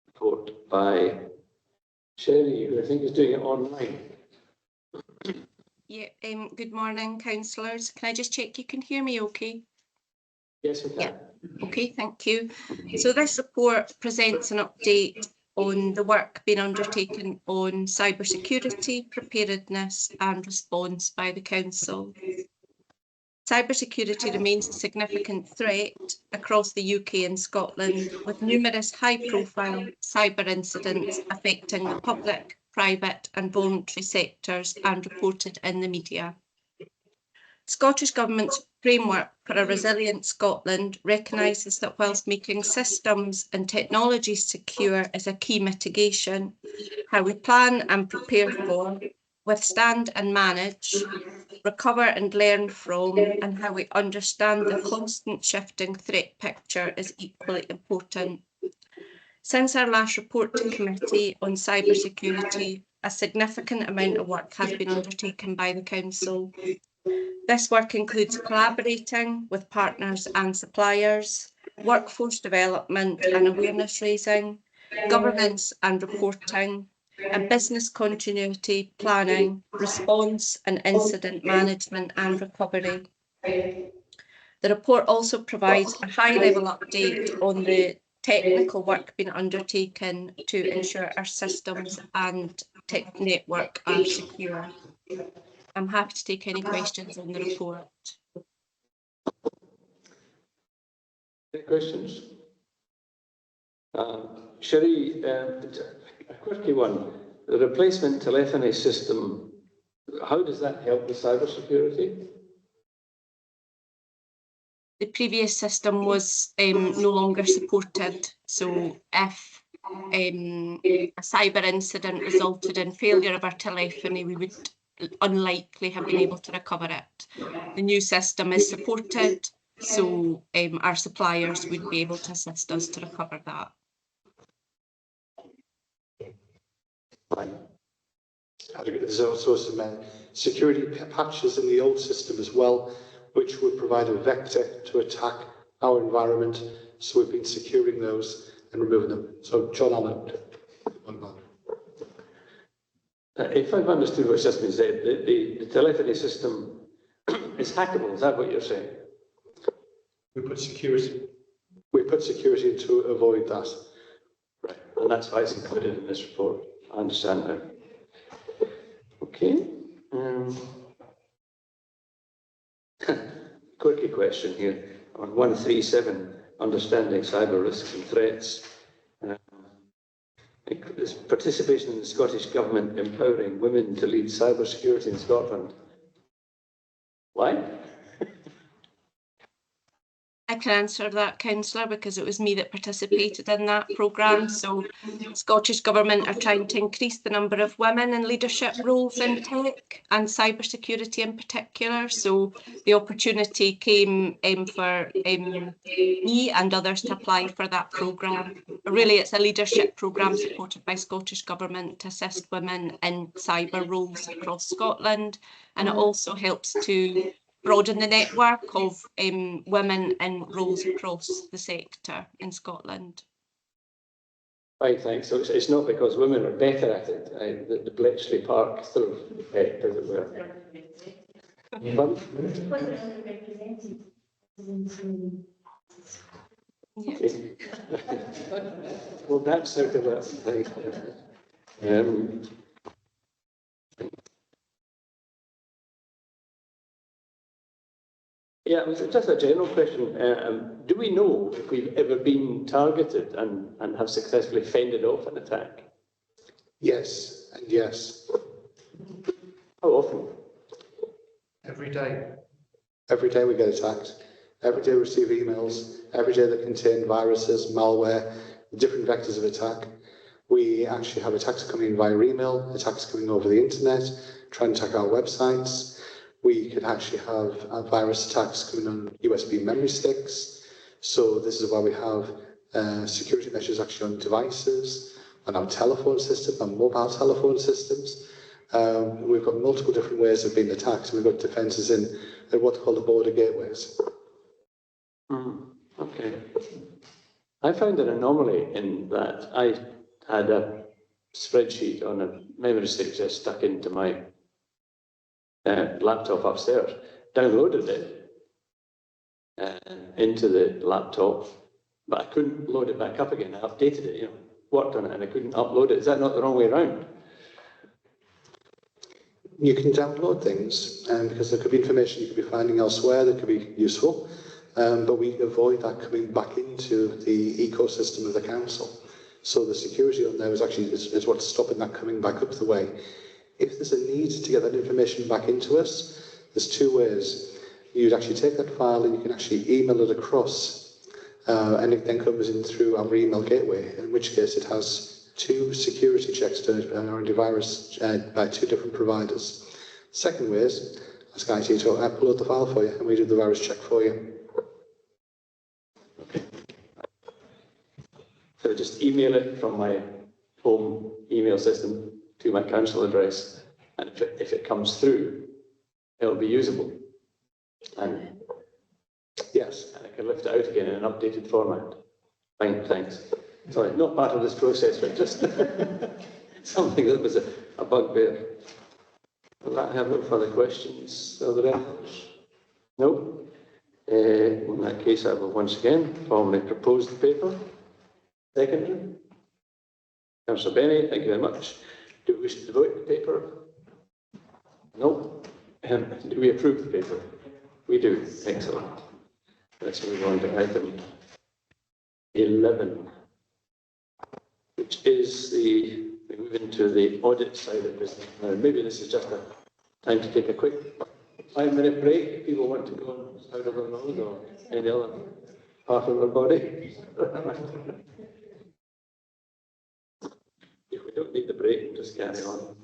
Report by Sherry, who I think is doing it online. Yeah, good morning, councillors. Can I just check you can hear me okay? Yes, we can. Yeah. Okay, thank you. So this report presents an update on the work being undertaken on cybersecurity, preparedness and response by the council. Cybersecurity remains a significant threat across the UK and Scotland, with numerous high-profile cyber incidents affecting the public, private and voluntary sectors and reported in the media. Scottish Government's framework for a resilient Scotland recognises that whilst making systems and technology secure is a key mitigation, how we plan and prepare for, withstand and manage, recover and learn from, and how we understand the constant shifting threat picture is equally important. Since our last report to committee on cybersecurity, a significant amount of work has been undertaken by the council. This work includes collaborating with partners and suppliers, workforce development and awareness raising, governance and reporting, and business continuity, planning, response and incident management and recovery. The report also provides a high-level update on the technical work being undertaken to ensure our systems and tech network are secure. I'm happy to take any questions on the report. Any questions? Sherry, a quirky one. The replacement telephony system, how does that help with cybersecurity? The previous system was no longer supported, so if a cyber incident resulted in failure of our telephony, we would unlikely have been able to recover it. The new system is supported, so our suppliers would be able to assist us to recover that. Fine. There's also some security patches in the old system as well, which would provide a vector to attack our environment. So we've been securing those and removing them. So John Allen. If I've understood what's just been said, the telephony system is hackable, is that what you're saying? We put security in to avoid that. Right, and that's why it's included in this report. I understand now. Okay. Quirky question here on 137, understanding cyber risks and threats. Participation in the Scottish Government empowering women to lead cybersecurity in Scotland. Why? I can answer that, councillor, because it was me that participated in that programme. So Scottish Government are trying to increase the number of women in leadership roles in tech and cybersecurity in particular. So the opportunity came for me and others to apply for that programme. Really, it's a leadership programme supported by Scottish Government to assist women in cyber roles across Scotland. And it also helps to broaden the network of women in roles across the sector in Scotland. Right, thanks. So it's not because women are better at it, the Bletchley Park sort of effect, as it were. Okay. Well, that's out of that thing. Yeah, it was just a general question. Do we know if we've ever been targeted and have successfully fended off an attack? Yes, and yes. How often? Every day. Every day we get attacked. Every day we receive emails. Every day that contain viruses, malware, different vectors of attack. We actually have attacks coming via email, attacks coming over the internet, trying to attack our websites. We could actually have virus attacks coming on USB memory sticks. So this is why we have security measures actually on devices, on our telephone system, on mobile telephone systems. We've got multiple different ways of being attacked. We've got defences in what are called the border gateways. Okay. I found an anomaly in that I had a spreadsheet on a memory stick just stuck into my laptop upstairs, downloaded it into the laptop, but I couldn't load it back up again. I updated it, worked on it, and I couldn't upload it. Is that not the wrong way around? You can download things because there could be information you could be finding elsewhere that could be useful, but we avoid that coming back into the ecosystem of the council. So the security on there is what's stopping that coming back up the way. If there's a need to get that information back into us, there's two ways. You'd actually take that file and you can actually email it across, and it then comes in through our email gateway, in which case it has 2 security checks done on antivirus by 2 different providers. Second way is ask IT to upload the file for you, and we do the virus check for you. Okay. So just email it from my home email system to my council address, and if it comes through, it'll be usable. And yes, and I can lift it out again in an updated format. Fine, thanks. Sorry, not part of this process, but just something that was a bugbear. Will that have no further questions? Are there any others? No? In that case, I will once again formally propose the paper. Secondary. Councillor Benny, thank you very much. Do we wish to vote the paper? No. Do we approve the paper? We do. Excellent. Let's move on to item 11, which is we move into the audit side of business. Now, maybe this is just a time to take a quick 5-minute break if people want to go out of the road or any other part of their body. If we don't need the break, we'll just carry on.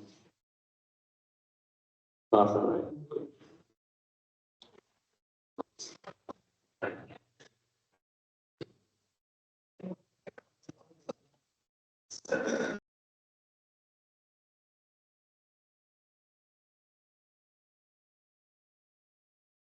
Martha, right?